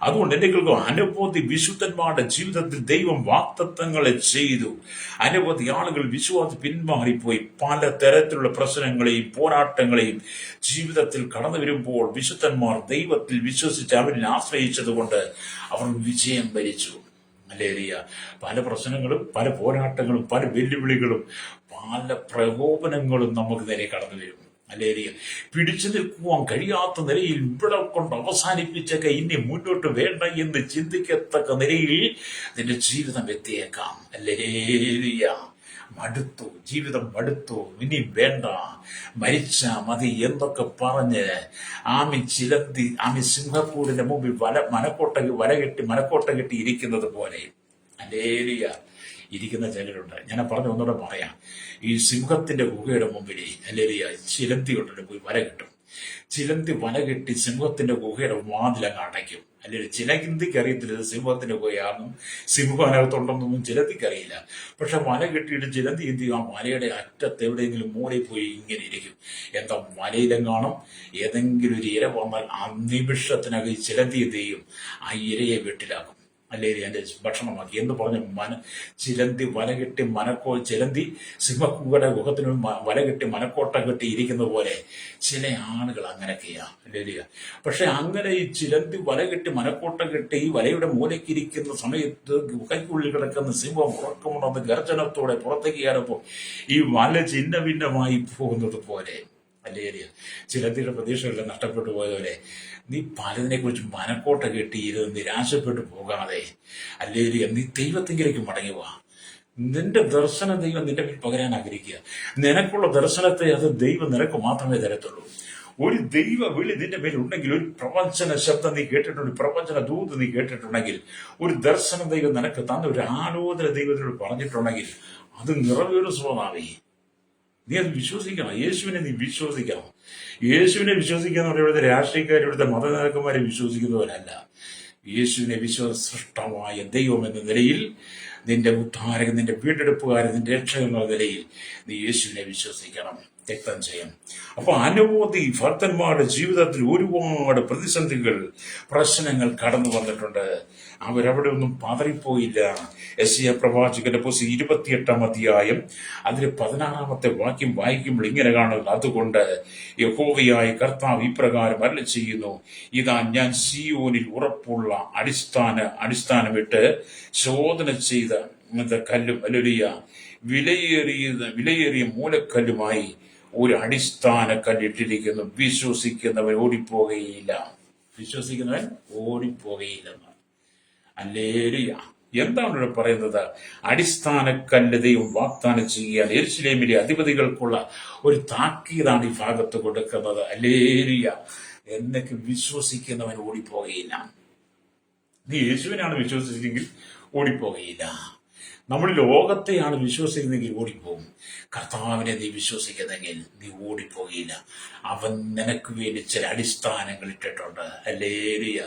[SPEAKER 1] അതുകൊണ്ട് എന്റെ അനവധി വിശുദ്ധന്മാരുടെ ജീവിതത്തിൽ ദൈവം വാഗ്ദത്തങ്ങളെ ചെയ്തു. അനവധി ആളുകൾ വിശ്വാസം പിന്മാറിപ്പോയി പല തരത്തിലുള്ള പ്രശ്നങ്ങളെയും പോരാട്ടങ്ങളെയും ജീവിതത്തിൽ കടന്നു വരുമ്പോൾ വിശുദ്ധന്മാർ ദൈവത്തിൽ വിശ്വസിച്ച് അവരിൽ ആശ്രയിച്ചതുകൊണ്ട് അവർ വിജയം വരിച്ചു. ഹല്ലേലൂയ. പല പ്രശ്നങ്ങളും, പല പോരാട്ടങ്ങളും, പല വെല്ലുവിളികളും, പല പ്രകോപനങ്ങളും നമുക്ക് നേരെ കടന്നു വരും. ഹല്ലേലൂയ. പിടിച്ചു നിൽക്കുവാൻ കഴിയാത്ത നിലയിൽ ഇവിടെ കൊണ്ട് അവസാനിപ്പിച്ചൊക്കെ ഇനി മുന്നോട്ട് വേണ്ട എന്ന് ചിന്തിക്കത്തക്ക നിലയിൽ നിന്റെ ജീവിതം എത്തിയേക്കാം. ഹല്ലേലൂയ. മടുത്തു, ജീവിതം മടുത്തു, ഇനി വേണ്ട, മരിച്ച മതി എന്നൊക്കെ പറഞ്ഞ് ആമി സിംഹക്കൂടിന്റെ മുമ്പിൽ മനക്കോട്ട കെട്ടി ഇരിക്കുന്നത് പോലെ ഹല്ലേലൂയ ഇരിക്കുന്ന ചിലരുണ്ട്. ഞാൻ പറഞ്ഞു ഒന്നുകൂടെ പറയാം. ഈ സിംഹത്തിന്റെ ഗുഹയുടെ മുമ്പിൽ ഹല്ലേലൂയ ചിലന്തി കൊണ്ടിട്ട് പോയി വല കെട്ടും. ചിലന്തി വല കെട്ടി സിംഹത്തിന്റെ ഗുഹയുടെ വാതിലങ്ങ് അടയ്ക്കും. അല്ലെങ്കിൽ ചിലന്തിക്ക് അറിയത്തില്ല സിംഹത്തിന്റെ ഗുഹയാണെന്നും സിംഹം അതിനകത്തുണ്ടെന്നൊന്നും ചിലന്തിക്ക് അറിയില്ല. പക്ഷെ വല കെട്ടിയിട്ട് ചിലന്തി എന്ത് ചെയ്യും? ആ മലയുടെ അറ്റത്ത് എവിടെയെങ്കിലും മൂലയിൽ പോയി ഇങ്ങനെ ഇരിക്കും. എന്താ മലയിലെങ്ങാനും ഏതെങ്കിലും ഒരു ഇര വന്നാൽ ആ നിമിഷത്തിനകം ചിലന്തി എന്ത് ചെയ്യും? ആ ഇരയെ വെട്ടിലാക്കും, അല്ലെങ്കിൽ എൻ്റെ ഭക്ഷണമാക്കി എന്ന് പറഞ്ഞ് ചിലന്തി വലകെട്ടി ചിലന്തി സിംഹക്കുകളുടെ ഗുഹത്തിന് വലകെട്ടി മനക്കോട്ട കെട്ടി ഇരിക്കുന്ന പോലെ ചില ആളുകൾ അങ്ങനെയൊക്കെയാ. അല്ലേ? പക്ഷെ അങ്ങനെ ഈ ചിലന്തി വലകെട്ടി മനക്കോട്ട കെട്ടി ഈ വലയുടെ മൂലക്കിരിക്കുന്ന സമയത്ത് ഗുഹയ്ക്കുള്ളിൽ കിടക്കുന്ന സിംഹം ഉറക്കമുണ്ടെന്ന് ഗർജനത്തോടെ പുറത്തേക്ക് കയറുമ്പോൾ ഈ വല ഛിന്ന ഭിന്നമായി പോകുന്നത് പോലെ, അല്ലേ? ചിലന്തിയുടെ പ്രതീക്ഷകളെല്ലാം നഷ്ടപ്പെട്ടു പോയതുപോലെ നീ പലതിനെ കുറിച്ച് മനക്കോട്ട കെട്ടി ഇത് നിരാശപ്പെട്ടു പോകാതെ അല്ലെങ്കിൽ നീ ദൈവത്തിലേക്ക് മടങ്ങി പോവാ. നിന്റെ ദർശനം ദൈവം നിന്റെ മേൽ പകരാൻ ആഗ്രഹിക്കുക. നിനക്കുള്ള ദർശനത്തെ അത് ദൈവം നിനക്ക് മാത്രമേ തരത്തുള്ളൂ. ഒരു ദൈവ വിളി നിന്റെ മേൽ ഉണ്ടെങ്കിൽ, ഒരു പ്രവചന ശബ്ദം നീ കേട്ടിട്ടുണ്ട്, പ്രവചന ദൂത് നീ കേട്ടിട്ടുണ്ടെങ്കിൽ, ഒരു ദർശനം ദൈവം നിനക്ക് തന്ന ഒരു ആലോചന ദൈവത്തിനോട് പറഞ്ഞിട്ടുണ്ടെങ്കിൽ അത് നിറവേറും സ്വഭാവേ. നീ അത് വിശ്വസിക്കണം. യേശുവിനെ നീ വിശ്വസിക്കണം. യേശുവിനെ വിശ്വസിക്കുക എന്ന് പറയുന്നത് രാഷ്ട്രീയക്കാർ, ഇവിടുത്തെ മതനേതാക്കന്മാരെ വിശ്വസിക്കുന്നവരല്ല. യേശുവിനെ സൃഷ്ടമായ ദൈവം എന്ന നിലയിൽ, നിന്റെ ഉദ്ധാരകൻ, നിന്റെ വീണ്ടെടുപ്പുകാരൻ, നിന്റെ രക്ഷകൻ എന്ന നിലയിൽ നീ യേശുവിനെ വിശ്വസിക്കണം. രക്തം ചെയ്യും. അപ്പൊ അനവധി ഭക്തന്മാരുടെ ജീവിതത്തിൽ ഒരുപാട് പ്രതിസന്ധികൾ, പ്രശ്നങ്ങൾ കടന്നു വന്നിട്ടുണ്ട്. അവരവിടെ ഒന്നും പതറിപ്പോയില്ല. യെശയ്യാ പ്രവാചകന്റെ പുസ്തകം 28 അധ്യായം അതിന് 16 വാക്യം വായിക്കുമ്പോൾ ഇങ്ങനെ കാണുന്നു, അതുകൊണ്ട് യഹോവയായ കർത്താവ് ഇപ്രകാരം അരുളിച്ചെയ്യുന്നു, ഇതാ ഞാൻ സീയോനിൽ ഉറപ്പുള്ള അടിസ്ഥാനമിട്ട് ശോധന ചെയ്ത കല്ലും ഹല്ലേലൂയ വിലയേറിയ മൂലക്കല്ലുമായി ഒരു അടിസ്ഥാന കല്ലിട്ടിരിക്കുന്നു. വിശ്വസിക്കുന്നവൻ ഓടിപ്പോകുകയില്ല. ഹല്ലേലൂയ. എന്താണ് ഇവിടെ പറയുന്നത്? അടിസ്ഥാന കല്ല് ദൈവം വാഗ്ദാനം ചെയ്യുകയാണ്. യെരൂശലേമിലെ അധിപതികൾക്കുള്ള ഒരു താക്കീതാണ് ഈ ഭാഗത്ത് കൊടുക്കുന്നത്. ഹല്ലേലൂയ. എന്നൊക്കെ വിശ്വസിക്കുന്നവൻ ഓടിപ്പോകുകയില്ല. നീ യേശുവിനാണ് വിശ്വസിച്ചെങ്കിൽ ഓടിപ്പോകയില്ല. നമ്മൾ ലോകത്തെയാണ് വിശ്വസിക്കുന്നെങ്കിൽ ഓടിപ്പോകും. കർത്താവിനെ നീ വിശ്വസിക്കുന്നെങ്കിൽ നീ ഓടിപ്പോകില്ല. അവൻ നിനക്ക് വേണ്ടി ചില അടിസ്ഥാനങ്ങൾ ഇട്ടിട്ടുണ്ട്. ഹല്ലേലൂയ.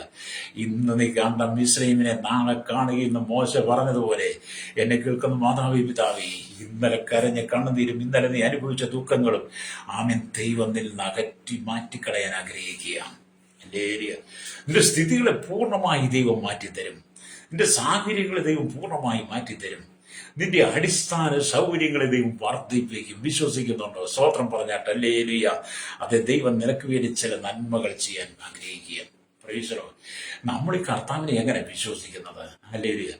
[SPEAKER 1] ഇന്ന് നീ കണ്ട മിസ്രയീമിനെ നാളെ കാണുകയെന്ന് മോശ പറഞ്ഞതുപോലെ, എന്നെ കേൾക്കുന്ന മാതാവി പിതാവി, ഇന്നലെ കരഞ്ഞ കണ്ണുനീരും ഇന്നലെ നീ അനുഭവിച്ച ദുഃഖങ്ങളും ആമേൻ ദൈവം നിന്ന് അകറ്റി മാറ്റിക്കളയാൻ ആഗ്രഹിക്കുകയാണ്. ഹല്ലേലൂയ. നിന്റെ സ്ഥിതികളെ പൂർണ്ണമായി ദൈവം മാറ്റിത്തരും. നിന്റെ സാഹചര്യങ്ങളെ ദൈവം പൂർണ്ണമായി മാറ്റിത്തരും. നിന്റെ അടിസ്ഥാന സൗകര്യങ്ങളെ ദൈവം വർദ്ധിപ്പിക്കും. വിശ്വസിക്കുന്നുണ്ടോ? സ്തോത്രം പറഞ്ഞാട്ട് ഹല്ലേലൂയ. അത് ദൈവം നിനക്ക് വേണ്ടി ചില നന്മകൾ ചെയ്യാൻ ആഗ്രഹിക്കുക. Praise the Lord. നമ്മൾ ഈ കർത്താവിനെ എങ്ങനെ വിശ്വസിക്കുന്നത്? ഹല്ലേലൂയ.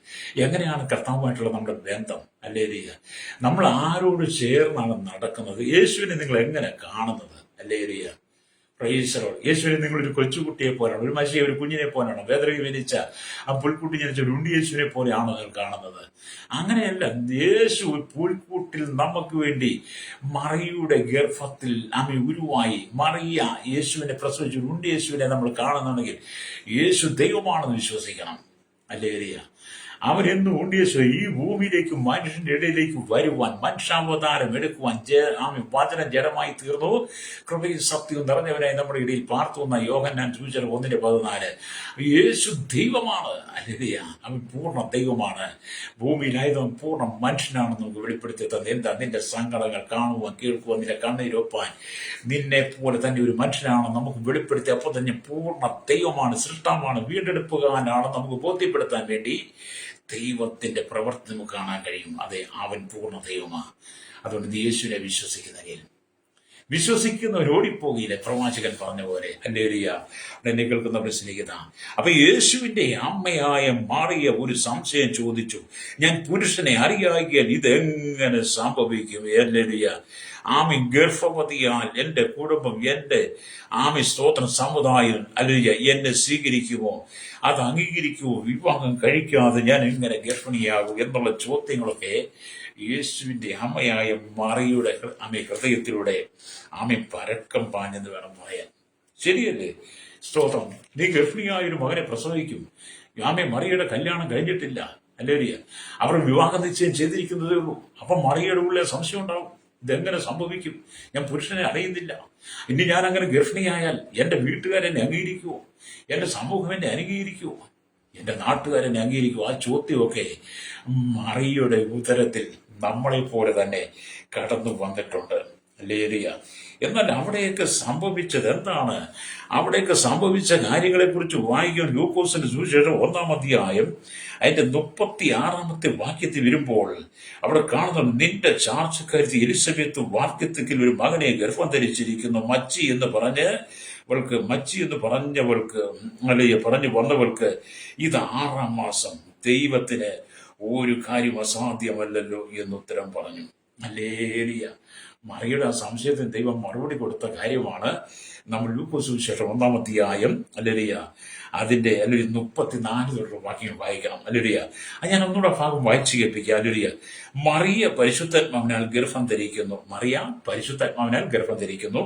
[SPEAKER 1] എങ്ങനെയാണ് കർത്താവുമായിട്ടുള്ള നമ്മുടെ ബന്ധം? ഹല്ലേലൂയ. നമ്മൾ ആരോട് ചേർന്നാണ് നടക്കുന്നത്? യേശുവിനെ നിങ്ങൾ എങ്ങനെ കാണുന്നത്? ഹല്ലേലൂയ. Praise the Lord. യേശുവിനെ നിങ്ങളൊരു കൊച്ചുകുട്ടിയെ പോലെയാണ്, ഒരു മനുഷ്യ ഒരു കുഞ്ഞിനെ പോലെയാണ്, വേദനയ്ക്ക് ജനിച്ച ആ പുൽക്കുട്ടി ജനിച്ച ഒരു ഉണ്ണി യേശുവിനെ പോലെയാണോ നിങ്ങൾ കാണുന്നത്? അങ്ങനെയല്ല. യേശു പുൽക്കൂട്ടിൽ നമുക്ക് വേണ്ടി മറിയുടെ ഗർഭത്തിൽ ഉരുവായി മറിയ യേശുവിനെ പ്രസവിച്ചു ഉണ്ണി യേശുവിനെ നമ്മൾ കാണുന്നുണ്ടെങ്കിൽ യേശു ദൈവമാണെന്ന് വിശ്വസിക്കണം. ഹല്ലേലൂയ. അവൻ എന്ന് ഉണ്ണിയേശു ഈ ഭൂമിയിലേക്ക് മനുഷ്യന്റെ ഇടയിലേക്ക് വരുവാൻ, മനുഷ്യാവതാരം എടുക്കുവാൻ വചനം ജഡമായി തീർന്നു, കൃപയും സത്യവും നിറഞ്ഞവനായി നമ്മുടെ ഇടയിൽ പാർത്തു എന്ന യോഹന്നാൻ സൂചന 1:14. യേശു ദൈവമാണ്. ഹല്ലേലൂയ. അവൻ പൂർണ്ണ ദൈവമാണ്. ഭൂമിയിലായതവൻ പൂർണ്ണ മനുഷ്യനാണെന്ന് നമുക്ക് വെളിപ്പെടുത്തി തന്നെ. എന്താ? നിന്റെ സങ്കടങ്ങൾ കാണുവാൻ, കേൾക്കുവാൻ, നിന്റെ കണ്ണീരൊപ്പാൻ നിന്നെ പോലെ തന്നെ ഒരു മനുഷ്യനാണെന്ന് നമുക്ക് വെളിപ്പെടുത്തി. അപ്പോൾ തന്നെ പൂർണ്ണ ദൈവമാണ്, സൃഷ്ടാവാണ്, വീണ്ടെടുപ്പുകാരനാണെന്ന് നമുക്ക് ബോധ്യപ്പെടുത്താൻ വേണ്ടി ദൈവത്തിന്റെ പ്രവർത്തി നമുക്ക് കാണാൻ കഴിയും. അതെ, അവൻ പൂർണ്ണ ദൈവമാണ്. അതുകൊണ്ട് നീ യേശുവിനെ വിശ്വസിക്കുന്നവർ ഓടിപ്പോകിയില്ല, പ്രവാചകൻ പറഞ്ഞ പോലെ. ഹല്ലേലൂയ. എന്നെ കേൾക്കുന്നവർ സ്നേഹിത, അപ്പൊ യേശുവിന്റെ അമ്മയായ മറിയ ഒരു സംശയം ചോദിച്ചു, ഞാൻ പുരുഷനെ അറിയാകിയാൽ ഇതെങ്ങനെ സംഭവിക്കും? ഹല്ലേലൂയ. ഗർഭവതിയാൽ എന്റെ കുടുംബം, എന്റെ സ്തോത്രം സമുദായം ഹല്ലേലൂയ എന്നെ സ്വീകരിക്കുമോ? അത് അംഗീകരിക്കുമോ? വിവാഹം കഴിക്കാതെ ഞാൻ എങ്ങനെ ഗർഭിണിയാകും? എന്നുള്ള ചോദ്യങ്ങളൊക്കെ യേശുവിന്റെ അമ്മയായ മറിയുടെ ഹൃദയത്തിലൂടെ പരക്കം പാഞ്ഞെന്ന് വേണം പറയാൻ. ശരിയല്ലേ? സ്തോത്രം. നീ ഗർഭിണിയായ ഒരു മകനെ പ്രസവിക്കും. മറിയുടെ കല്യാണം കഴിഞ്ഞിട്ടില്ല. ഹല്ലേലൂയ. അവർ വിവാഹ നിശ്ചയം ചെയ്തിരിക്കുന്നതേ ഉള്ളൂ. അപ്പം മറിയുടെ ഉള്ളിൽ സംശയം ഉണ്ടാവും, ഇതെങ്ങനെ സംഭവിക്കും? ഞാൻ പുരുഷനെ അറിയുന്നില്ല. ഇനി ഞാൻ അങ്ങനെ ഗർഭിണിയായാൽ എന്റെ വീട്ടുകാരെന്നെ അംഗീകരിക്കുമോ? എന്റെ സമൂഹം എന്നെ അംഗീകരിക്കുമോ? എന്റെ നാട്ടുകാരെന്നെ അംഗീകരിക്കുമോ? ആ ചോദ്യമൊക്കെ മറിയുടെ ഉത്തരത്തിൽ നമ്മളെ പോലെ തന്നെ കടന്നു വന്നിട്ടുണ്ട്. ഹല്ലേലൂയ. എന്നാൽ അവിടെയൊക്കെ സംഭവിച്ചത് എന്താണ്? അവിടെയൊക്കെ സംഭവിച്ച കാര്യങ്ങളെക്കുറിച്ച് വായിക്കാൻ ലൂക്കോസിന്റെ സുവിശേഷം 1-ാം അധ്യായം അതിന്റെ 36-ാമത്തെ വാക്യത്തിൽ വരുമ്പോൾ അവിടെ കാണുന്നുണ്ട്, നിന്റെ ചാർച്ചക്കാരി എലിസബത്ത് വാർദ്ധക്യത്തിൽ ഒരു മകനെ ഗർഭം ധരിച്ചിരിക്കുന്നു. മച്ചി എന്ന് പറഞ്ഞവൾക്ക് പറഞ്ഞു വന്നവൾക്ക് ഇത് 6-ാം മാസം. ദൈവത്തിന് ഒരു കാര്യം അസാധ്യമല്ലല്ലോ എന്നുത്തരം പറഞ്ഞു. ഹല്ലേലൂയ. മറിയുടെ ആ സംശയത്തിന് ദൈവം മറുപടി കൊടുത്ത കാര്യമാണ് നമ്മൾ ലൂക്കോസ് സുവിശേഷം 1-ാം അധ്യായം ഹല്ലേലൂയ അതിന്റെ 34 തൊട്ടുള്ള വാക്യങ്ങൾ വായിക്കണം. ഹല്ലേലൂയ. അത് ഞാൻ ഒന്നുകൂടെ ഭാഗം വായിച്ചു കേൾപ്പിക്കുക. ഹല്ലേലൂയ. മറിയ പരിശുദ്ധാത്മാവിനാൽ ഗർഭം ധരിക്കുന്നു.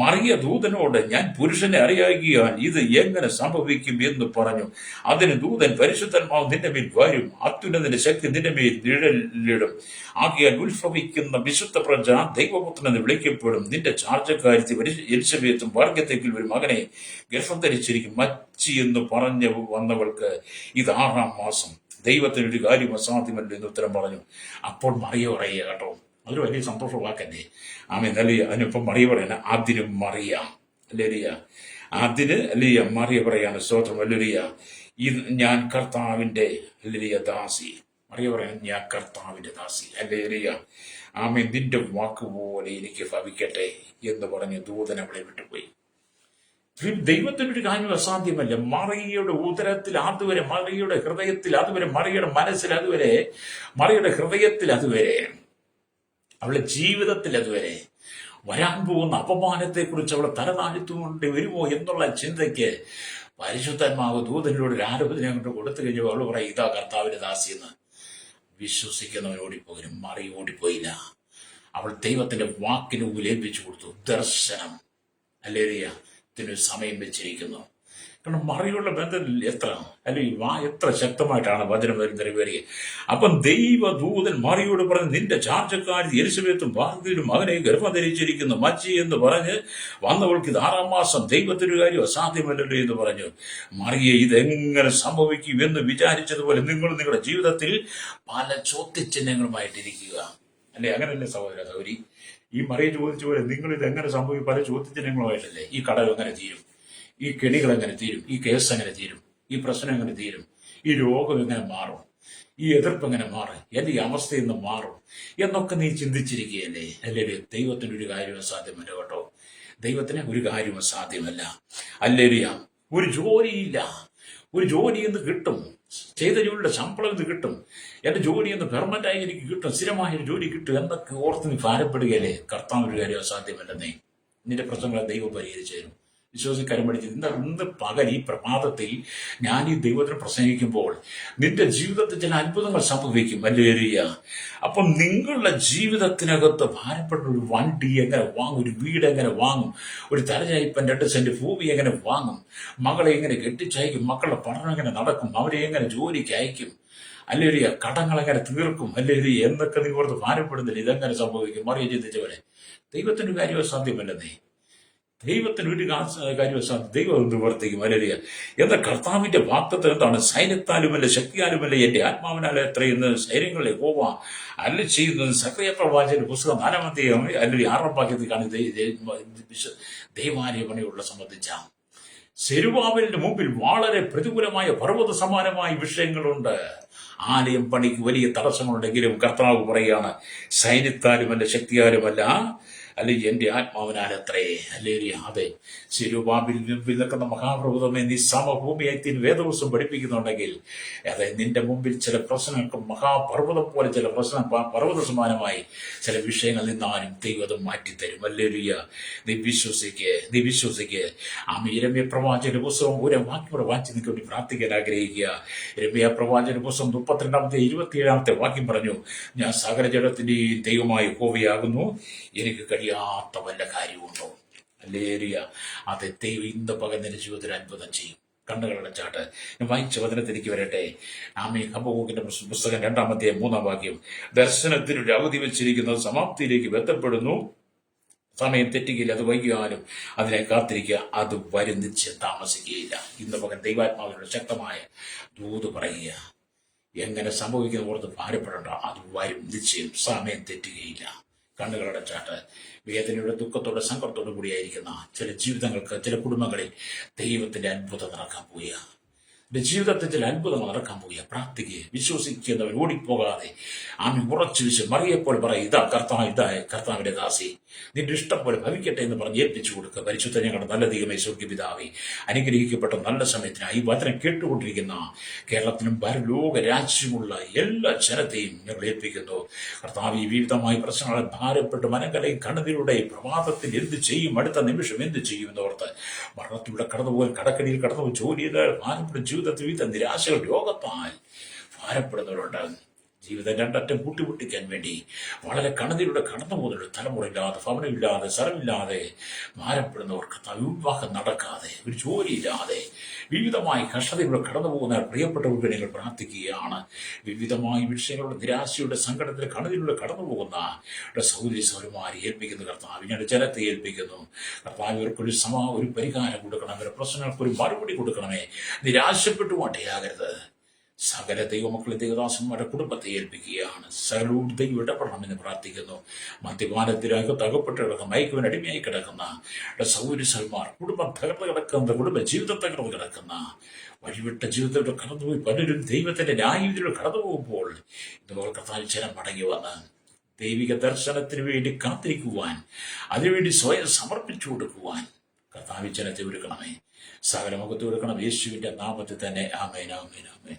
[SPEAKER 1] മറിയ ദൂതനോട്, ഞാൻ പുരുഷനെ അറിയാകിയാൽ ഇത് എങ്ങനെ സംഭവിക്കും എന്ന് പറഞ്ഞു. അതിന് ദൂതൻ, പരിശുദ്ധാത്മാവ് നിന്റെ മേൽ വരും, അത്യുന്നതിന്റെ ശക്തി നിന്റെ മേൽ നിഴലിടും. ആകിയാൽ ഉത്ഭവിക്കുന്ന വിശുദ്ധ പ്രജ ദൈവപുത്രനെന്ന് വിളിക്കപ്പെടും. നിന്റെ ചാർച്ചക്കാരി എലിസബത്തും വാർദ്ധക്യത്തിൽ ഒരു മകനെ ഗർഭം ധരിച്ചിരിക്കും. മച്ചി എന്ന് പറഞ്ഞു വന്നവൾക്ക് ഇത് 6-ാം മാസം. ദൈവത്തിന് ഒരു കാര്യം അസാധ്യമല്ല എന്ന് ഉത്തരം പറഞ്ഞു. അപ്പോൾ മറിയ പറയുക കേട്ടോ, അതൊരു വലിയ സന്തോഷ വാക്കല്ലേ. ഹല്ലേലൂയ. അതിനിപ്പം മറിയ പറയണ, അതിനും മറിയ. ഹല്ലേലൂയ. മറിയ പറയാണ്, സ്തോത്രം. ഹല്ലേലൂയ. ഇത് ഞാൻ കർത്താവിന്റെ ദാസി. മറിയ പറയാൻ, ഞാൻ കർത്താവിന്റെ ദാസി. ഹല്ലേലൂയ. നിന്റെ വാക്കുപോലെ എനിക്ക് ഭവിക്കട്ടെ എന്ന് പറഞ്ഞ് ദൂതൻ അവളെ വിട്ടുപോയി. ദൈവത്തിനൊരു കാര്യം അസാധ്യമല്ല. മറിയയുടെ ഉദരത്തിൽ അതുവരെ, മറിയുടെ ഹൃദയത്തിൽ അതുവരെ, മറിയുടെ മനസ്സിൽ അതുവരെ, മറിയുടെ ഹൃദയത്തിൽ അതുവരെ, അവളുടെ ജീവിതത്തിൽ അതുവരെ വരാൻ പോകുന്ന അപമാനത്തെക്കുറിച്ച് അവളെ തലതാഴ്ത്തുകൊണ്ട് വരുമോ എന്നുള്ള ചിന്തയ്ക്ക് പരിശുദ്ധാത്മാവ് ദൂതനിലൂടെ ഒരു ആലോചന കൊണ്ട് കൊടുത്തു കഴിഞ്ഞപ്പോൾ അവൾ പറയും, ഇതാ കർത്താവിന്റെ ദാസിയെന്ന്. വിശ്വസിക്കുന്നവൻ ഓടിപ്പോകരും. മറിയ ഓടിപ്പോയില്ല. അവൾ ദൈവത്തിന്റെ വാക്കിന് മുമ്പിൽ ഏൽപ്പിച്ചു കൊടുത്തു. ദർശനം. ഹല്ലേലൂയ. സമയം വെച്ചിരിക്കുന്നു. കാരണം മറിയുള്ള ബന്ധം എത്ര അല്ലെങ്കിൽ എത്ര ശക്തമായിട്ടാണ് വചനം നിറവേറിയത്. അപ്പം ദൈവദൂതൻ മറിയോട് പറഞ്ഞ്, നിന്റെ ചാർച്ചക്കാരി എലിസബത്തും ഭാഗ്യത്തിലും മകനെ ഗർഭം ധരിച്ചിരിക്കുന്നു, മച്ചി എന്ന് പറഞ്ഞ് വന്നവൾക്ക് ഇത് 6-ാം മാസം, ദൈവത്തിനൊരു കാര്യം അസാധ്യമല്ലല്ലോ എന്ന് പറഞ്ഞു. മറിയെ ഇതെങ്ങനെ സംഭവിക്കും എന്ന് വിചാരിച്ചതുപോലെ നിങ്ങൾ നിങ്ങളുടെ ജീവിതത്തിൽ പല ചോദ്യചിഹ്നങ്ങളുമായിട്ടിരിക്കുക. അല്ലെ, അങ്ങനല്ലേ സഹോദര സൗരി? ഈ മറിയെ ചോദിച്ച പോലെ നിങ്ങൾ ഇത് എങ്ങനെ സംഭവിക്കും? പല ചോദ്യചിഹ്നങ്ങളുമായിട്ടല്ലേ. ഈ കടം എങ്ങനെ തീരും? ഈ കെണികൾ എങ്ങനെ തീരും? ഈ കേസ് എങ്ങനെ തീരും? ഈ പ്രശ്നം എങ്ങനെ തീരും? ഈ രോഗം എങ്ങനെ മാറും? ഈ എതിർപ്പ് എങ്ങനെ മാറും? എന്റെ ഈ അവസ്ഥയിൽ നിന്ന് മാറും എന്നൊക്കെ നീ ചിന്തിച്ചിരിക്കുകയല്ലേ? അല്ലേ? ദൈവത്തിന് ഒരു കാര്യം അസാധ്യമല്ല കേട്ടോ. ദൈവത്തിന് ഒരു കാര്യം അസാധ്യമല്ല. അല്ലേലിയ. ഒരു ജോലിയില്ല, ഒരു ജോലി എന്ന് കിട്ടും, ചെയ്ത ജോലിയുടെ ശമ്പളം എന്ന് കിട്ടും, എന്റെ ജോലി എന്ന് പെർമനന്റായി എനിക്ക് കിട്ടും, സ്ഥിരമായ ഒരു ജോലി കിട്ടും എന്നൊക്കെ ഓർത്ത് നീ ഭാരപ്പെടുകയല്ലേ? കർത്താവ് ഒരു കാര്യം അസാധ്യമല്ലെന്നേ. നിന്റെ പ്രശ്നങ്ങളെ ദൈവം പരിഹരിച്ചു തരും. വിശ്വസിക്കാരും പഠിച്ചത് ഇന്ന് പകൽ ഈ പ്രഭാതത്തിൽ ഞാൻ ഈ ദൈവത്തിന് പ്രസംഗിക്കുമ്പോൾ നിന്റെ ജീവിതത്തിൽ ചില അത്ഭുതങ്ങൾ സംഭവിക്കും. അല്ലേലൂയ. അപ്പം നിങ്ങളുടെ ജീവിതത്തിനകത്ത് ഭാരപ്പെട്ട ഒരു വണ്ടി എങ്ങനെ വാങ്ങും, ഒരു വീട് എങ്ങനെ വാങ്ങും, ഒരു തലചായ്പൻ 2 സെന്റ് ഭൂമി എങ്ങനെ വാങ്ങും, മകളെ എങ്ങനെ കെട്ടിച്ചയക്കും, മക്കളുടെ പഠനം എങ്ങനെ നടക്കും, അവരെ എങ്ങനെ ജോലിക്ക് അയക്കും, അല്ലേലൂയ, കടങ്ങൾ എങ്ങനെ തീർക്കും, അല്ലേലൂയ എന്നൊക്കെ നീ ഓർത്ത് ഭാരപ്പെടുന്നില്ല. ഇതെങ്ങനെ സംഭവിക്കും? മറിയ ചിന്തിച്ചവരെ ദൈവത്തിന്റെ കാര്യം സാധ്യമല്ലെന്നേ. ദൈവത്തിന് ഒരു കാര്യം സാധ്യം, ദൈവം നിവർത്തിക്കും. അല്ലേലൂയ. എന്ന കർത്താവിന്റെ വാഗ്ദത്തം എന്താണ്? സൈന്യത്താലുമല്ല ശക്തിയാലുമല്ല എന്റെ ആത്മാവിനാൽ എത്രയെന്ന് സൈന്യങ്ങളെ യഹോവ അരുളി ചെയ്യുന്നത്. സക്കറിയ പ്രവാചകന്റെ പുസ്തകം 4-ാം അധ്യായം അല്ലെങ്കിൽ 6-ാം വാക്യത്തിൽ കാണുന്ന ദൈവാലയ പണിയുള്ള സംബന്ധിച്ച സെരുബാബേലിന്റെ മുമ്പിൽ വളരെ പ്രതികൂലമായ പർവ്വത സമാനമായ വിഷയങ്ങളുണ്ട്. ആലയം പണിക്ക് വലിയ തടസ്സങ്ങളുണ്ടെങ്കിലും കർത്താവ് പറയുകയാണ്, സൈന്യത്താലുമല്ല ശക്തിയാലുമല്ല, അല്ലെങ്കിൽ എന്റെ ആത്മാവിനാൽ അത്രേ. അല്ലേലൂയ. അതെ, സിരുബാബിൽ നിൽക്കുന്ന മഹാപർവ്വതമേ, നീ സമഭൂമിയായി വേദവസം പഠിപ്പിക്കുന്നുണ്ടെങ്കിൽ, അതെ, നിന്റെ മുമ്പിൽ ചില പ്രശ്നങ്ങൾക്ക് മഹാപർവ്വതം പോലെ ചില പർവ്വത സമാനമായി ചില വിഷയങ്ങൾ നിന്നാലും ദൈവം മാറ്റിത്തരും. അല്ലേലൂയ. നീ വിശ്വസിക്ക്. യിരെമ്യാ പ്രവാചകന്റെ പുസ്തകം ഒരു വാക്യം വായിച്ച് നിനക്ക് വേണ്ടി പ്രാർത്ഥിക്കാൻ ആഗ്രഹിക്കുക. യിരെമ്യാ പ്രവാചകന്റെ പുസ്തകം 32-ാമത്തെ 27-ാമത്തെ വാക്യം പറഞ്ഞു, ഞാൻ സകല ജഡത്തിന്റെയും ദൈവമായി യഹോവയാകുന്നു, എനിക്ക് കഴിയാത്ത വല്ല കാര്യമുണ്ടോ? അല്ലേലൂയ. അത് ദൈവം ഇന്ന് പകൽ നിന്റെ ജീവിതത്തിൽ അത്ഭുതം ചെയ്യും. കണ്ണുകളുടെ ചാട്ട് ഞാൻ വായിച്ച വചനത്തിലേക്ക് വരട്ടെ. ഹബക്കൂക്കിന്റെ പുസ്തകം 2-ാം അധ്യായം 3-ാം വാക്യം, ദർശനത്തിനൊരു അവധി വെച്ചിരിക്കുന്നത് സമാപ്തിയിലേക്ക് ബന്ധപ്പെടുന്നു, സമയം തെറ്റുകയില്ല, അത് വൈകിയാലും അതിനെ കാത്തിരിക്കുക, അത് വരും, നിശ്ചയം താമസിക്കുകയില്ല. ഇന്ന് പകൽ ദൈവാത്മാവിനോട് ശക്തമായ ദൂത് പറയുക. എങ്ങനെ സംഭവിക്കുന്ന ഓർത്ത് ഭാരപ്പെടേണ്ട, അത് വരും, നിശ്ചയം, സമയം തെറ്റുകയില്ല. കണ്ണുകളുടെ ചാട്ട് വേദനയുടെ ദുഃഖത്തോടെ സങ്കടത്തോടു കൂടിയായിരിക്കുന്ന ചില ജീവിതങ്ങൾക്ക്, ചില കുടുംബങ്ങളിൽ ദൈവത്തിന്റെ അത്ഭുതം നടക്കാൻ പോവുക. ജീവിതത്തിൽ ചില അത്ഭുതങ്ങൾ നടക്കാൻ പോവുക. പ്രാർത്ഥിക്കുക. വിശ്വസിക്കുന്നവർ ഓടിപ്പോകാതെ ഉറച്ചു മറിയെപ്പോലെ പറയും, ഇതാ കർത്താവിന്റെ ദാസി, നിന്റെ ഇഷ്ടം പോലെ ഭവിക്കട്ടെ എന്ന് പറഞ്ഞ് ഏൽപ്പിച്ചു കൊടുക്കുക. പരിശുദ്ധ ഞങ്ങളുടെ നല്ല ദൈവമേ, സ്വർഗ്ഗപിതാവേ, അനുഗ്രഹിക്കപ്പെട്ട നല്ല സമയത്തിനായി ഈ വചനം കേട്ടുകൊണ്ടിരിക്കുന്ന കേരളത്തിലും ലോക രാജ്യമുള്ള എല്ലാ ജനത്തെയും ഞങ്ങൾ ഏൽപ്പിക്കുന്നു. കർത്താവ്, ഈ വിവിധമായ പ്രശ്നങ്ങളെ ഭാരപ്പെട്ട് മനങ്കലയും കണ്ണതിലൂടെ പ്രഭാതത്തിൽ എന്ത് ചെയ്യും, അടുത്ത നിമിഷം എന്ത് ചെയ്യും എന്നോർത്ത് മരണത്തിലൂടെ കടന്നുപോകാൻ, കടക്കടിയിൽ കടന്നുപോയി ജോലിയുടെ ഭാരപ്പെടും, ജീവിതത്തിൽ വിവിധ നിരാശകൾ, രോഗത്താൽ ഭാരപ്പെടുന്നവരുണ്ട്. ജീവിതം രണ്ടറ്റം കൂട്ടിമുട്ടിക്കാൻ വേണ്ടി വളരെ കണ്ണതിലൂടെ കടന്നു പോകുന്നവരുടെ തലമുറയില്ലാതെ, ഭവനമില്ലാതെ, സ്ഥലമില്ലാതെ ഭാരപ്പെടുന്നവർക്ക് വിവാഹം നടക്കാതെ, ഒരു ജോലിയില്ലാതെ, വിവിധമായ കഷ്ടതയിലൂടെ കടന്നു പോകുന്ന പ്രിയപ്പെട്ടവർക്ക് നിങ്ങൾ പ്രാർത്ഥിക്കുകയാണ്. വിവിധമായ വിഷയങ്ങളുടെ നിരാശയുടെ സങ്കടത്തിൽ കണ്ണതിലൂടെ കടന്നു പോകുന്ന സഹോദരി സഹോദരിമാരെ ഏൽപ്പിക്കുന്നു. കർത്താവ്, ഞങ്ങളുടെ ജനത്തെ ഏൽപ്പിക്കുന്നു. കർത്താവ്, ഇവർക്കൊരു ഒരു പരിഹാരം കൊടുക്കണം, അവരുടെ പ്രശ്നങ്ങൾക്ക് ഒരു മറുപടി കൊടുക്കണമേ. നിരാശപ്പെട്ടു മാട്ടയാകരുത്. സകല ദൈവമക്കളെ, ദൈവദാസന്മാരുടെ കുടുംബത്തെ ഏൽപ്പിക്കുകയാണ്. സകലവും ദൈവം ഇടപെടണമെന്ന് പ്രാർത്ഥിക്കുന്നു. മദ്യപാനത്തിനകത്ത് അകപ്പെട്ട് കിടക്കുന്ന, മയക്കുവിന് അടിമയായി കിടക്കുന്ന സൗരസന്മാർ, കുടുംബം തകർന്ന് കിടക്കുന്ന, കുടുംബ ജീവിതം തകർന്ന് കിടക്കുന്ന, വഴിവിട്ട ജീവിതത്തിലൂടെ കടന്നുപോയി പലരും ദൈവത്തിന്റെ ന്യായവിധിയിലൂടെ കടന്നു പോകുമ്പോൾ ഇതുപോലെ കർത്താവ് ജനം മടങ്ങി വന്ന് ദൈവിക ദർശനത്തിന് വേണ്ടി കാത്തിരിക്കുവാൻ, അതിനുവേണ്ടി സ്വയം സമർപ്പിച്ചു കൊടുക്കുവാൻ കർത്താവ് ജനത്തെ ഒരുക്കണമേ. സകല മുഖത്ത് ഒരുക്കണം. യേശുവിന്റെ നാമത്തിൽ തന്നെ. ആമേൻ, ആമേൻ, ആമേൻ.